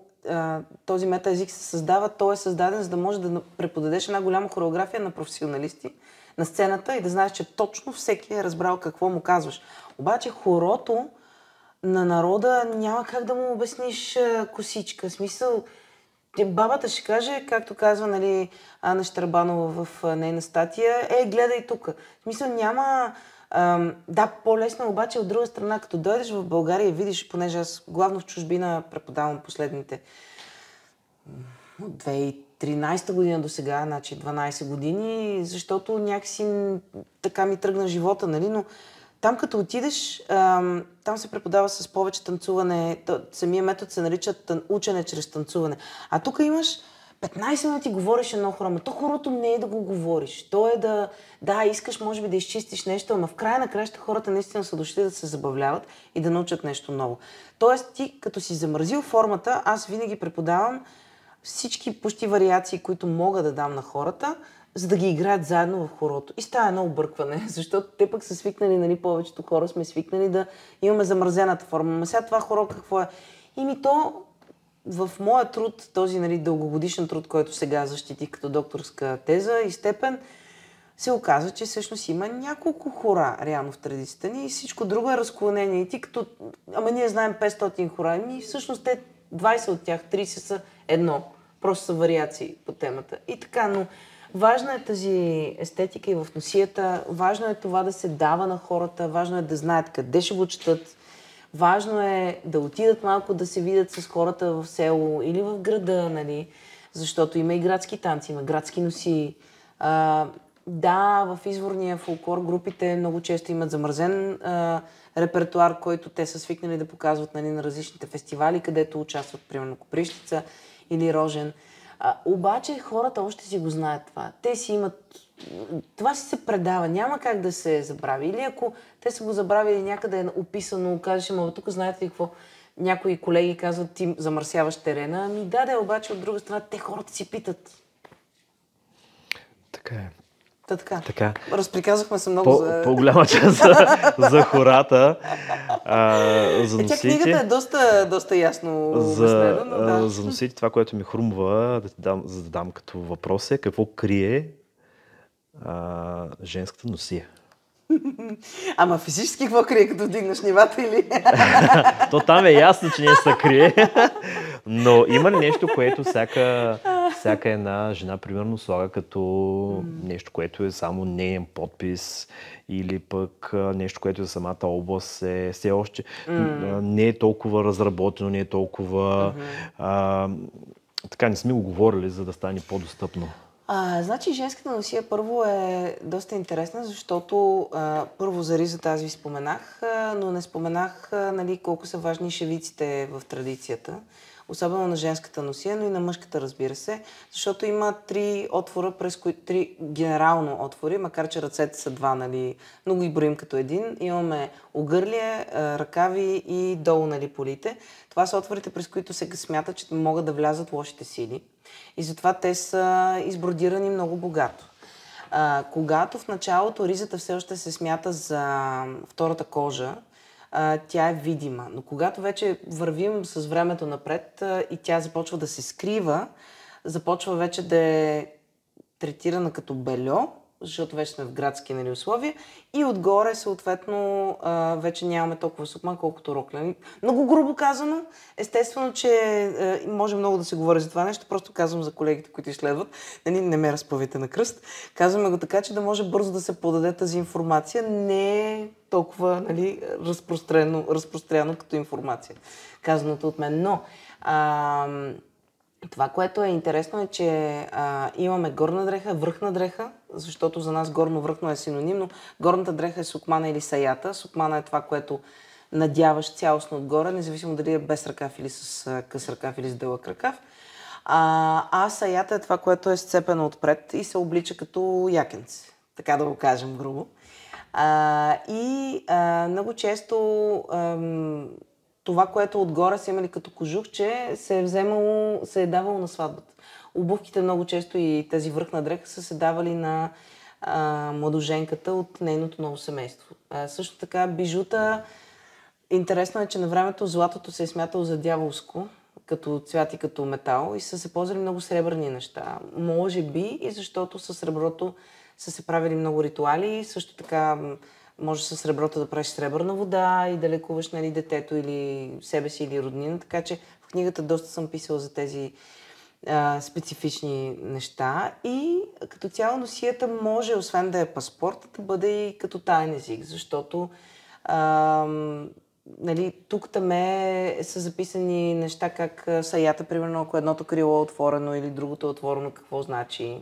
Speaker 1: този метаезик се създава, той е създаден, за да може да преподадеш една голяма хореография на професионалисти на сцената и да знаеш, че точно всеки е разбрал какво му казваш. Обаче хорото на народа няма как да му обясниш косичка. В смисъл, бабата ще каже, както казва нали, Ана Щербанова в нейна статия, гледай тук. В смисъл няма... да, по-лесно, обаче от друга страна, като дойдеш в България и видиш, понеже аз главно в чужбина преподавам последните от 2013 година до сега, значи 12 години, защото някакси така ми тръгна живота, нали, но там като отидеш, там се преподава с повече танцуване, самия метод се нарича учене чрез танцуване. А тук имаш 15 минути говориш едно хоро, но то хорото не е да го говориш. То е да, искаш може би да изчистиш нещо, ама в края на краща хората наистина са дошли да се забавляват и да научат нещо ново. Тоест ти, като си замразил формата, аз винаги преподавам всички почти вариации, които мога да дам на хората, за да ги играят заедно в хорото. И става едно объркване, защото те пък са свикнали, нали, повечето хора сме свикнали да имаме замразената форма. Но сега това хоро какво е? То в моя труд, този нали, дългогодишен труд, който сега защитих като докторска теза и степен, се оказва, че всъщност има няколко хора реално в традицията ни и всичко друго е разклонение. И ти като, ние знаем 500 хора, всъщност те 20 от тях, 30 са едно. Просто са вариации по темата. И така, но важна е тази естетика и в носията. Важно е това да се дава на хората. Важно е да знаят къде ще го четат. Важно е да отидат малко да се видят с хората в село или в града, нали? Защото има и градски танци, има градски носи. Да, в изворния фолклор групите много често имат замразен репертуар, който те са свикнали да показват, нали, на различните фестивали, където участват, примерно, Копривщица или Рожен. Обаче хората още си го знаят това. Те си имат... Това си се предава, няма как да се забрави. Или ако те са го забравили някъде е описано, кажеш, ама тук знаете ли какво? Някои колеги казват, ти замърсяваш терена. Ами да, обаче от друга страна, те хората си питат.
Speaker 2: Така е.
Speaker 1: Така. Разприказахме се много за...
Speaker 2: По-голяма част за хората, за носите.
Speaker 1: Книгата е доста ясно обяснена, но да.
Speaker 2: За носите това, което ми хрумва да задам като въпрос е какво крие женската носия.
Speaker 1: Ама физически какво крие, като вдигнеш нивата или?
Speaker 2: То там е ясно, че не се крие. Но има ли нещо, което всяка една жена, примерно, слага като нещо, което е само неен подпис или пък нещо, което за самата област е все още не е толкова разработено, не е толкова... така не сме го говорили, за да стане по-достъпно.
Speaker 1: Значи женската носия първо е доста интересна, защото първо за ризата аз ви споменах, но не споменах, нали, колко са важни шевиците в традицията. Особено на женската носия, но и на мъжката, разбира се, защото има три отвора, три генерално отвори, макар че ръцете са два, нали, но го и броим като един. Имаме огърлие, ръкави и долу, нали, полите. Това са отворите, през които се смята, че могат да влязат лошите сили. И затова те са избродирани много богато. Когато в началото ризата все още се смята за втората кожа, тя е видима. Но когато вече вървим с времето напред и тя започва да се скрива, започва вече да е третирана като бельо, защото вече сме в градски, нали, условия, и отгоре съответно вече нямаме толкова сукма, колкото рокля. Много грубо казано, естествено, че може много да се говори за това нещо, просто казвам за колегите, които изследват, нали, не ме разправите на кръст. Казваме го така, че да може бързо да се подаде тази информация, не е толкова, нали, разпространено като информация, казаното от мен. Но това, което е интересно е, че имаме горна дреха, върхна дреха, защото за нас горно-върхно е синонимно. Горната дреха е сукмана или саята. Сукмана е това, което надяваш цялостно отгоре, независимо дали е без ръкав или с къс ръкав или с дълъг ръкав. Саята е това, което е сцепено отпред и се облича като якенце, така да го кажем грубо. Много често това, което отгоре са имали като кожухче, се е давало на сватбата. Обувките много често и тази върхна дреха са се давали на младоженката от нейното ново семейство. Също така бижута, интересно е, че на времето златото се е смятало за дяволско, като цвят и като метал, и са се ползвали много сребърни неща. Може би и защото със среброто са се правили много ритуали, също така може със среброто да правиш сребърна вода и да лекуваш, нали, детето или себе си или роднина, така че в книгата доста съм писала за тези специфични неща. И като цяло носията може, освен да е паспорт, да бъде и като таен език, защото нали, тук-там са записани неща как саята, примерно, ако едното крило е отворено или другото е отворено, какво значи.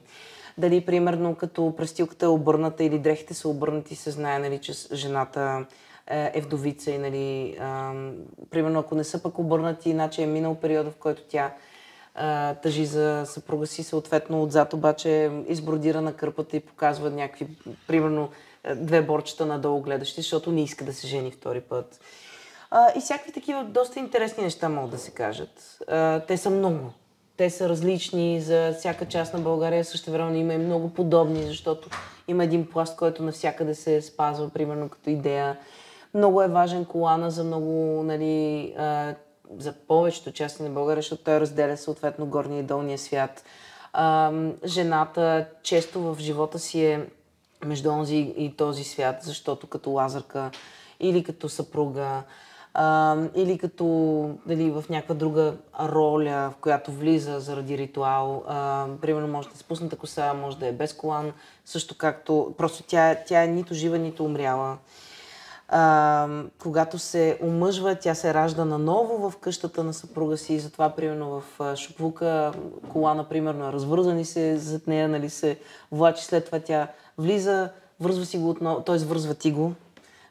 Speaker 1: Дали, примерно, като престилката е обърната или дрехите са обърнати, се знае, нали, че жената е вдовица и, нали, примерно, ако не са пък обърнати, иначе е минал периода, в който тя тъжи за съпруга си, съответно отзад обаче избродира на кърпата и показва някакви, примерно, две борчета надолу гледащи, защото не иска да се жени втори път. И всякакви такива доста интересни неща могат да се кажат. Те са много. Те са различни за всяка част на България, същевременно има и много подобни, защото има един пласт, който навсякъде се спазва, примерно като идея. Много е важен колана за много, нали, за повечето части на България, защото той разделя съответно горния и долния свят. Жената често в живота си е между онзи и този свят, защото като лазарка или като съпруга. Или като дали в някаква друга роля, в която влиза заради ритуал. Примерно може да е спусната коса, може да е без колан, също както просто тя е нито жива, нито умряла. Когато се омъжва, тя се ражда наново в къщата на съпруга си, затова примерно в Шуплука колана примерно е развързан и се зад нея, нали, се влачи, след това тя влиза, вързва си го отново, т.е. вързва ти го,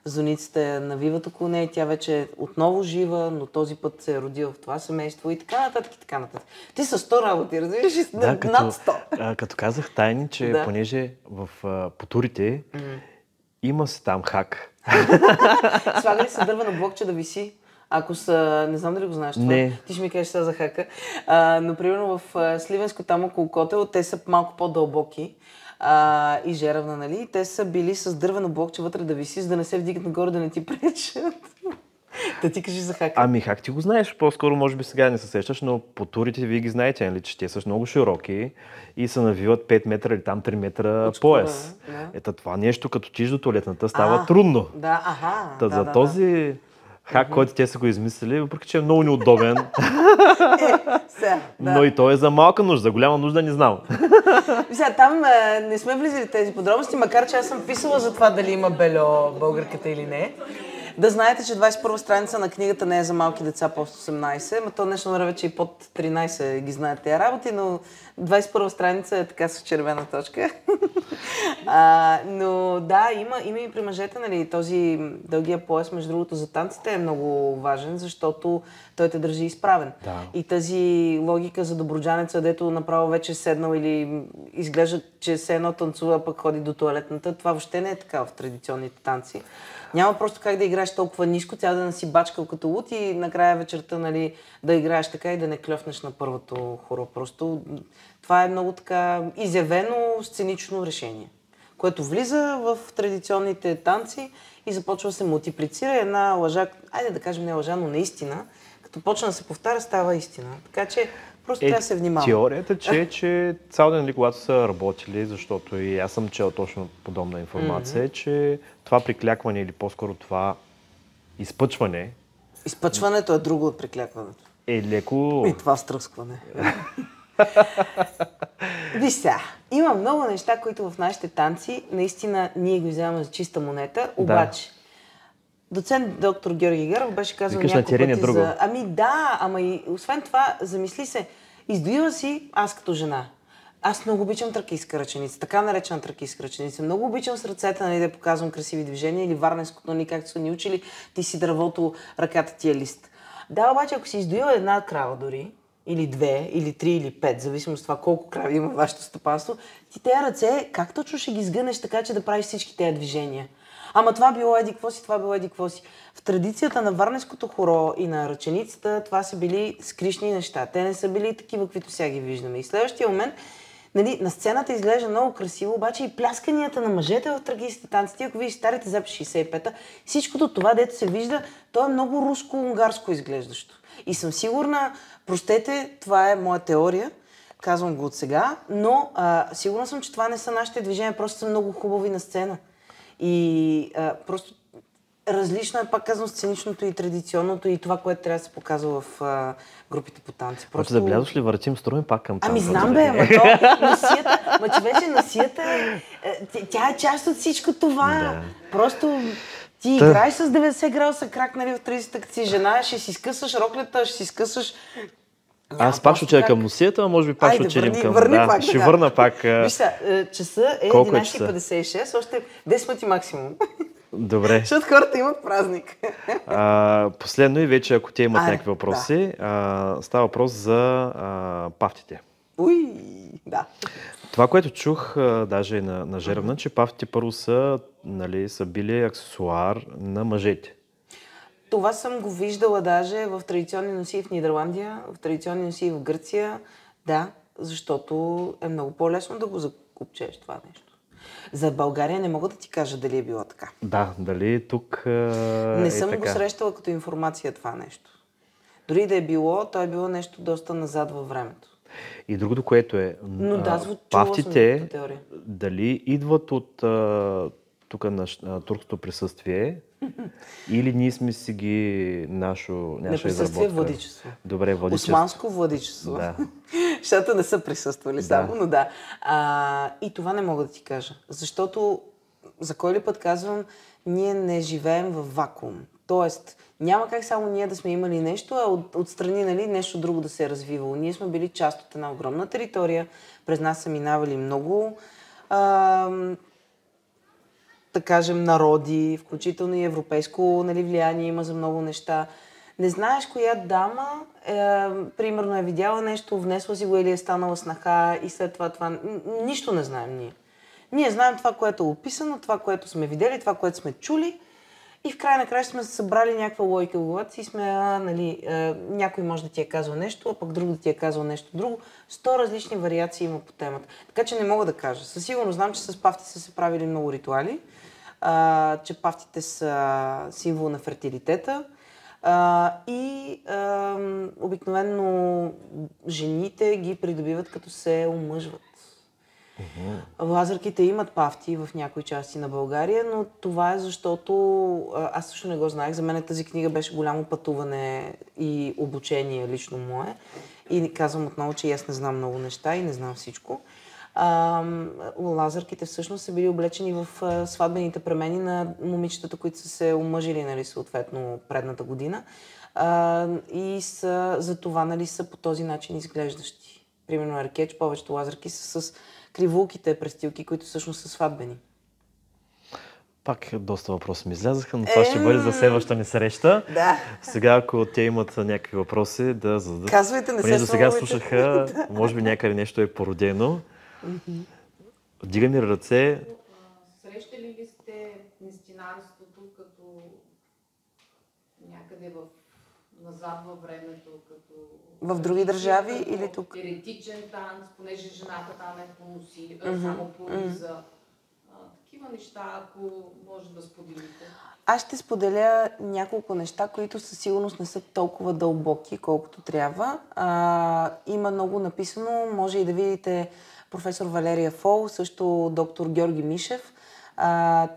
Speaker 1: зоницата я навиват около нея, тя вече е отново жива, но този път се е родила в това семейство и така нататък и така нататък. Ти са 100 работи, разбираш, над 100.
Speaker 2: Като казах Тайни, че понеже по турите има си там хак.
Speaker 1: Слага ли се дървено блокче да виси? Ако са... Не знам дали го знаеш това.
Speaker 2: Не.
Speaker 1: Ти ще ми кажеш сега за хака. Но примерно в Сливенско, там около Котел, те са малко по-дълбоки и жеравна, нали? Те са били с дървено блокче вътре да виси, за да не се вдигат нагоре, да не ти пречат. Да ти кажи за хака.
Speaker 2: Ами хак ти го знаеш, по-скоро може би сега не се сещаш, но по турите вие ги знаете, нали, че те са много широки и се навиват 5 метра или там 3 метра пояс.
Speaker 1: Да.
Speaker 2: Ето това нещо, като чиж до туалетната, става трудно.
Speaker 1: Да,
Speaker 2: За този хак, който те са го измислили, въпреки че е много неудобен, но и той е за малка нужда, за голяма нужда не знам.
Speaker 1: Сега, там не сме влизали тези подробности, макар че аз съм писала за това дали има бельо българката или не. Да знаете, че 21 страница на книгата не е за малки деца под 18, но то днешно време вече и под 13 ги знаят тези работи, но 21 страница е така с червена точка. Но да, има и при мъжете, нали, този дългия пояс, между другото, за танците е много важен, защото той те държи изправен.
Speaker 2: Да.
Speaker 1: И тази логика за доброджанеца, дето направо вече е седнал или изглежда, че се едно танцува, пък ходи до туалетната, това въобще не е така в традиционните танци. Няма просто как да играеш толкова ниско, цял да не си бачкал като лут и накрая вечерта, нали, да играеш така и да не клёфнеш на първото хоро. Просто това е много така изявено сценично решение, което влиза в традиционните танци и започва да се мултиплицира. Една лъжа, айде да кажем не лъжа, но наистина, като почна да се повтаря, става истина. Така че просто трябва да се внимава.
Speaker 2: Теорията, че цял ден, когато са работили, защото и аз съм чел точно подобна информация, че това приклякване или по-скоро това изпъчване...
Speaker 1: Изпъчването е друго от приклякването.
Speaker 2: Е леко...
Speaker 1: И това стръскване. Виж сега, има много неща, които в нашите танци наистина ние ги вземаме за чиста монета, обаче доцент доктор Георги Гаров беше казал няколко пъти за... Ами да, ама и освен това, замисли се, издоила си аз като жена. Аз много обичам тракийска ръченица, така наречена тракийска ръченица. Много обичам с ръцете, нали, да показвам красиви движения или варненското, нали, както са ни учили, ти си дървото, ръката ти е лист. Да, обаче ако си издоила една крава дори, или 2, или 3, или 5, зависимо от това колко крави има в вашето стопанство, ти тези ръце, как точно ще ги сгънеш така, че да правиш всички тези движения? Ама това било еди какво си, това било еди какво си. В традицията на варненското хоро и на ръченицата това са били скришни неща. Те не са били такива, каквито сега ги виждаме. И в следващия момент, нали, на сцената изглежда много красиво, обаче и плясканията на мъжете в трагическите танци, ако видиш старите записи 65-та, всичкото това, дето се вижда, то е много руско-унгарско изглеждащо. И съм сигурна, простете, това е моя теория, казвам го от сега, но сигурна съм, че това не са нашите движения, просто са много хубави на сцена. И просто различно е, пак казвам, сценичното и традиционното и това, което трябва да се показва в групите по танци.
Speaker 2: Просто забелязваш ли, въртим струми пак към танца?
Speaker 1: Ами знам бе, ама то носията, ма че вече носията, тя е част от всичко това. Да. Просто ти играеш с 90 градуса крак, нали, в 30-та, като си жена, ще си скъсаш роклята, ще си скъсаш...
Speaker 2: Аз пак ще отида към носията, а може би пак ще отидем към...
Speaker 1: Пак,
Speaker 2: ще върна пак...
Speaker 1: Виж сега, часа е 11:56, още 10 минути максимум.
Speaker 2: Добре.
Speaker 1: Защото хората имат празник.
Speaker 2: Последно и вече, ако те имат някакви въпроси, става въпрос за пафтите.
Speaker 1: Уй, да.
Speaker 2: Това, което чух даже на Жеравна, че пафтите първо са, нали, са били аксесуар на мъжете.
Speaker 1: Това съм го виждала даже в традиционни носии в Нидерландия, в традиционни носии в Гърция. Да, защото е много по-лесно да го закупчеш това нещо. За България не мога да ти кажа дали е било така.
Speaker 2: Да, дали тук
Speaker 1: не съм го срещала като информация това нещо. Дори да е било, то е било нещо доста назад във времето.
Speaker 2: И другото, което е,
Speaker 1: но да,
Speaker 2: пафтите, дали идват от тук на турското присъствие, Или ние сме си ги наша
Speaker 1: Неприсъствие,
Speaker 2: изработка.
Speaker 1: владичество.
Speaker 2: Добре, владичество.
Speaker 1: Османско владичество.
Speaker 2: Да.
Speaker 1: Защото не са присъствали само, но да. И това не мога да ти кажа. Защото, за кой ли път казвам, ние не живеем в вакуум. Тоест, няма как само ние да сме имали нещо, а отстрани, нали, нещо друго да се е развивало. Ние сме били част от една огромна територия, през нас са минавали много, да кажем, народи, включително и европейско, нали, влияние има за много неща. Не знаеш коя дама, примерно е видяла нещо, внесла си го или е станала снаха и след това. Нищо не знаем ние. Ние знаем това, което е описано, това, което сме видели, това, което сме чули и в край на края сме събрали някаква логика в главата си и сме, някой може да ти е казал нещо, а пък друг да ти е казал нещо друго. 100 различни вариации има по темата. Така че не мога да кажа. Със сигурност знам, че с пафти са се правили много ритуали, че пафтите са символ на фертилитета и обикновено жените ги придобиват като се омъжват. Лазарките имат пафти в някои части на България, но това е защото аз също не го знаех. За мен тази книга беше голямо пътуване и обучение лично мое. И казвам отново, че аз не знам много неща и не знам всичко. Лазарките всъщност са били облечени в сватбените премени на момичетата, които са се омъжили, нали, съответно предната година. И за това, нали, са по този начин изглеждащи. Примерно Еркеч, повечето лазарки са с кривулките престилки, които всъщност са сватбени.
Speaker 2: Пак доста въпроси ми излязаха, но това ще бъде за следваща ни среща.
Speaker 1: Да.
Speaker 2: Сега, ако те имат някакви въпроси, да зададат.
Speaker 1: Казвайте, не се
Speaker 2: Понеже сега
Speaker 1: слушаха,
Speaker 2: слушаха, може би някъде нещо е породено. Дигай ми ръце.
Speaker 3: Срещали ли сте нестинарството като някъде назад във времето, като...
Speaker 1: В други държави или тук?
Speaker 3: Еретичен танц, понеже жената там е поноси, само пориза. Такива неща, ако може да споделите.
Speaker 1: Аз ще споделя няколко неща, които със сигурност не са толкова дълбоки, колкото трябва. Има много написано, може и да видите професор Валерия Фол, също доктор Георги Мишев.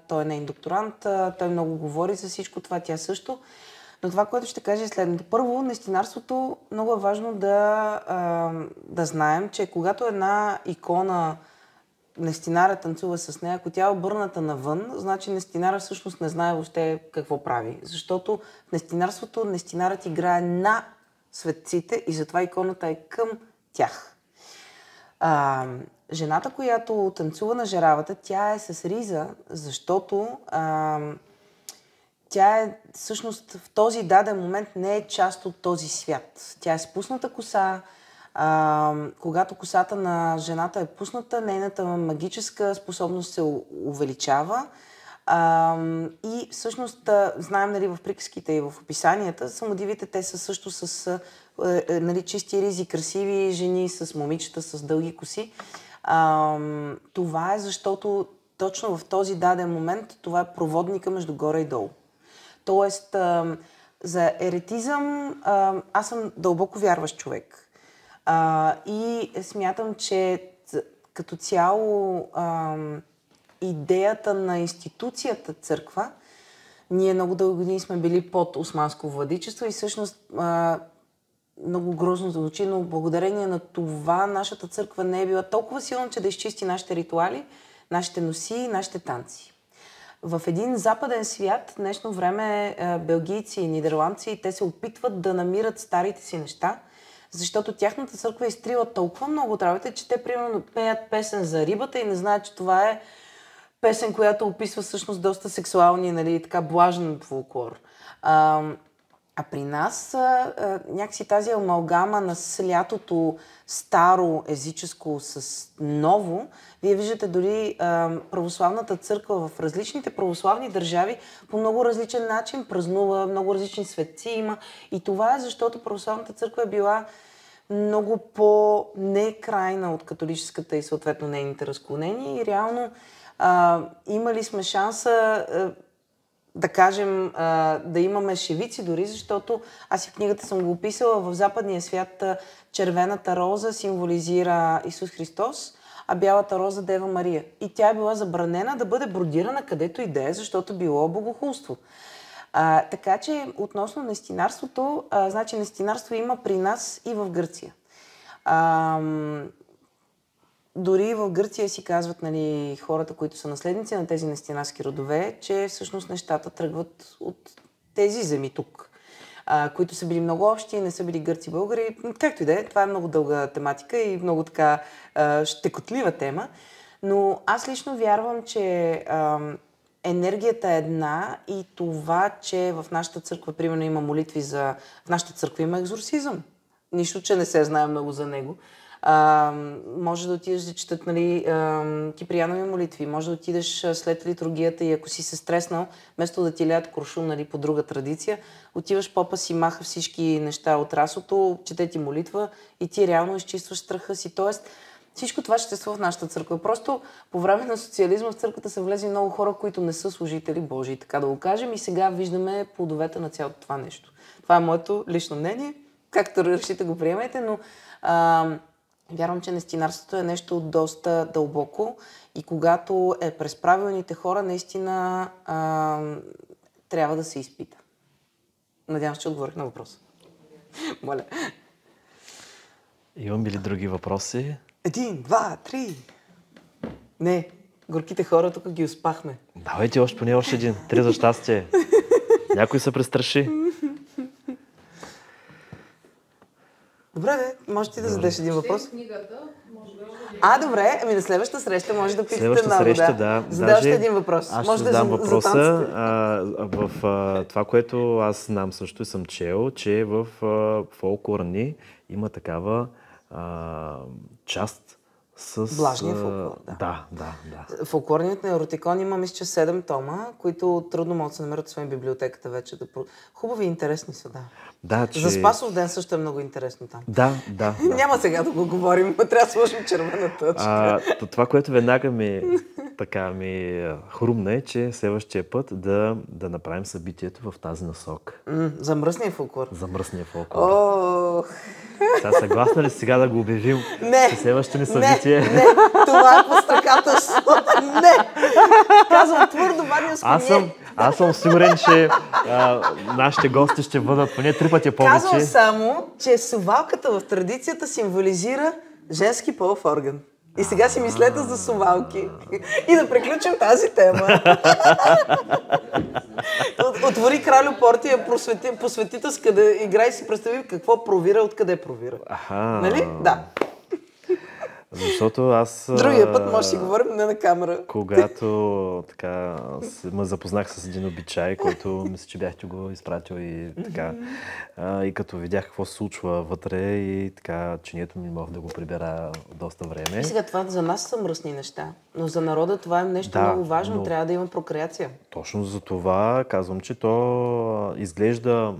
Speaker 1: Той е нейн докторант, той много говори за всичко това, тя също. Но това, което ще кажа е следното. Първо, нестинарството много е важно да знаем, че когато една икона нестинара танцува с нея, ако тя е обърната навън, значи нестинара всъщност не знае въобще какво прави. Защото в нестинарството нестинарът играе на светците и затова иконата е към тях. Жената, която танцува на жеравата, тя е с риза, защото тя е всъщност в този даден момент не е част от този свят. Тя е с пусната коса. Когато косата на жената е пусната, нейната магическа способност се увеличава. И всъщност, знаем, нали, в приказките и в описанията, самодивите те са също с нали, чисти ризи, красиви жени, с момичета, с дълги коси. Това е защото точно в този даден момент това е проводника между горе и долу. Тоест, за еретизъм аз съм дълбоко вярващ човек. И смятам, че като цяло идеята на институцията църква, ние много дълги години сме били под османско владичество и всъщност много грозно звучи, но благодарение на това нашата църква не е била толкова силна, че да изчисти нашите ритуали, нашите носи, нашите танци. В един западен свят, в днешно време белгийци и нидерландци, те се опитват да намират старите си неща, защото тяхната църква е изтрила толкова много от работа, че те примерно пеят песен за рибата и не знаят, че това е песен, която описва всъщност доста сексуални, нали, така блажен фолклор. А при нас някакси тази амалгама на слятото старо езическо с ново, вие виждате дори православната църква в различните православни държави по много различен начин празнува, много различни светци има. И това е защото православната църква е била много по-некрайна от католическата и съответно нейните разклонения. И реално имали сме шанса да кажем, да имаме шевици дори, защото аз и в книгата съм го описала, в западния свят червената роза символизира Исус Христос, а бялата роза Дева Мария. И тя е била забранена да бъде бродирана където и да е, защото било богохулство. Така че, относно нестинарството, значи нестинарство има при нас и в Гърция. Дори в Гърция си казват, нали, хората, които са наследници на тези нестинарски родове, че всъщност нещата тръгват от тези земи тук, които са били много общи, не са били гърци-българи. Както и да е, това е много дълга тематика и много така щекотлива тема. Но аз лично вярвам, че енергията е една и това, че в нашата църква, примерно, има молитви в нашата църква има екзорсизъм. Нищо, че не се знае много за него. Може да отидеш да четат, нали, киприянови молитви, може да отидеш след литургията и ако си се стреснал, вместо да ти леят куршум, нали, по друга традиция, отиваш, попа си маха всички неща от расото, чете ти молитва и ти реално изчистваш страха си. Тоест, всичко това ще съществува в нашата църква. Просто по време на социализма в църквата са влезли много хора, които не са служители Божии, така да го кажем, и сега виждаме плодовете на цялото това нещо. Това е моето лично мнение, както решите го приемете, но вярвам, че нестинарството е нещо доста дълбоко и когато е през правилните хора, наистина трябва да се изпита. Надявам се, че отговорих на въпроса. Моля.
Speaker 2: Имам ли други въпроси?
Speaker 1: 1, 2, 3. Не, горките хора тук ги успахме.
Speaker 2: Давайте поне още един. 3 за щастие. Някой се престраши.
Speaker 1: Добре, може ти да зададеш един въпрос?
Speaker 3: Книгата, може
Speaker 1: да... добре, на следващата среща може да питате много.
Speaker 2: Следващата среща, да.
Speaker 1: Задаваш един въпрос.
Speaker 2: Аз
Speaker 1: може
Speaker 2: ще задам въпроса. В това, което аз знам също и съм чел, че в фолклора ни има такава част с...
Speaker 1: Влажния фолклор,
Speaker 2: да.
Speaker 1: Фолклорният на Еротикон има, мисля, 7 тома, които трудно могат да се намерят в своя библиотеката вече. Хубави и интересни са, да. За Спасов ден също е много интересно там.
Speaker 2: Да.
Speaker 1: Няма сега да го говорим, но трябва да сложим червена точка.
Speaker 2: Това, което веднага ми хрумна е, че следващия път да направим събитието в тази насока.
Speaker 1: За мръсния фолклор.
Speaker 2: За мръсния фолклор. Сега съгласна ли сега да го обявим?
Speaker 1: Не.
Speaker 2: Следващото ни събитие?
Speaker 1: Не, това е подстрекателство. Не. Казвам твърдо,
Speaker 2: аз съм сигурен, че нашите гости ще бъдат поне 3 пъти повече.
Speaker 1: Казвам само, че сувалката в традицията символизира женски полов орган. И сега си мислете за сувалки. И да приключим тази тема. Отвори Кралю Портия, посветителска да играй и си представи какво провира, откъде провира. Нали? Да.
Speaker 2: Защото аз...
Speaker 1: Другия път може да си говорим не на камера.
Speaker 2: Когато така ме запознах с един обичай, който мисля, че бяхте го изпратил и така. И като видях какво се случва вътре и така, чинието ми мога да го прибера доста време.
Speaker 1: И сега това за нас са мръсни неща, но за народа това е нещо много важно, но... трябва да има прокреация.
Speaker 2: Точно за това казвам, че то изглежда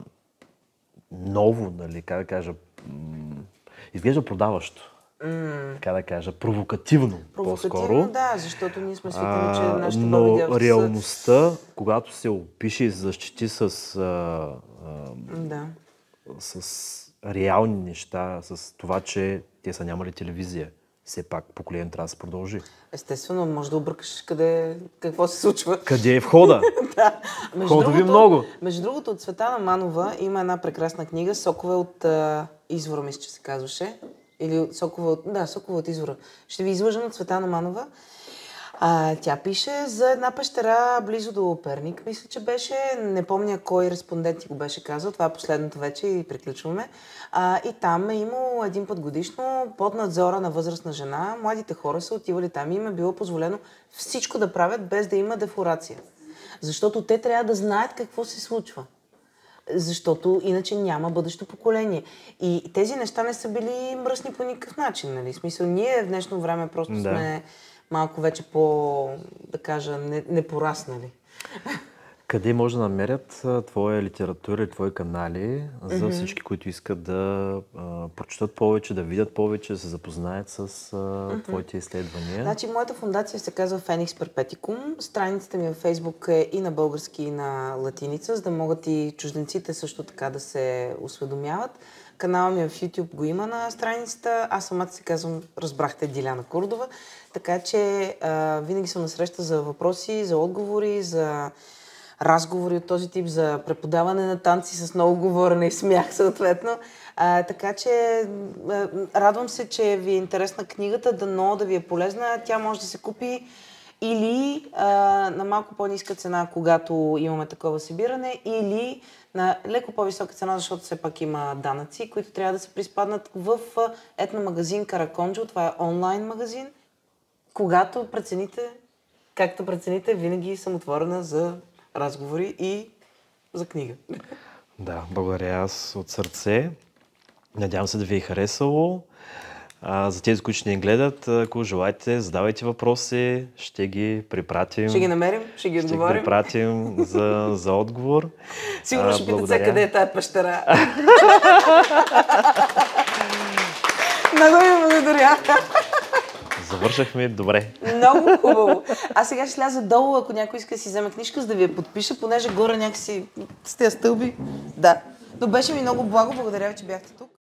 Speaker 2: ново, нали, как да кажа, изглежда продаващо. Така да кажа, провокативно по-скоро.
Speaker 1: Да, защото ние сме свикнали, че нашите баби дявки
Speaker 2: но реалността, когато се опише и защити с реални неща, с това, че те са нямали телевизия, все пак поколението трябва да се продължи.
Speaker 1: Естествено, може да объркаш какво се случва.
Speaker 2: Къде е входа?
Speaker 1: Да.
Speaker 2: Входови много.
Speaker 1: Между другото, от Цветана Манова има една прекрасна книга, Сокове от извора, мисля, че се казваше. Или Сокове от извора. Ще ви излъжа на Цветана Манова. Тя пише за една пещера близо до Перник. Мисля, че беше, не помня кой респондент ти го беше казал, това е последното вече и приключваме. И там е имало един път годишно под надзора на възрастна жена. Младите хора са отивали там и им е било позволено всичко да правят без да има дефлорация. Защото те трябва да знаят какво се случва. Защото иначе няма бъдещо поколение. И тези неща не са били мръсни по никакъв начин. Нали? В смисъл, ние в днешно време просто сме малко вече да кажа, непораснали.
Speaker 2: Къде може да намерят твоя литература и твои канали за всички, които искат да прочитат повече, да видят повече, да се запознаят с твоите изследвания?
Speaker 1: Значи, моята фондация се казва Phoenix Perpeticum. Страницата ми във Фейсбук е и на български, и на латиница, за да могат и чужденците също така да се осведомяват. Канала ми в YouTube го има на страницата. Аз самата се казвам, разбрахте, Диляна Курдова. Така че винаги съм на среща за въпроси, за отговори, за разговори от този тип, за преподаване на танци с много говорене и смях съответно. Така че радвам се, че ви е интересна книгата, дано да ви е полезна. Тя може да се купи или на малко по-ниска цена, когато имаме такова събиране, или на леко по-висока цена, защото все пак има данъци, които трябва да се приспаднат в етномагазин Караконджо. Това е онлайн магазин. Когато прецените, както прецените, винаги съм отворена за разговори и за книга.
Speaker 2: Да, благодаря аз от сърце. Надявам се да ви е харесало. За тези, които ще ни гледат, ако желаете, задавайте въпроси, ще ги препратим.
Speaker 1: Ще ги намерим, ще ги отговорим.
Speaker 2: Ще ги препратим за отговор.
Speaker 1: Сигурно ще питате къде е тая пещера. Много ви благодаря.
Speaker 2: Завършахме добре.
Speaker 1: Много хубаво. Аз сега ще сляза долу, ако някой иска да си вземе книжка, за да ви я подпиша, понеже горе някакси с тези стълби. Да. Но беше ми много благо. Благодаря ви, че бяхте тук.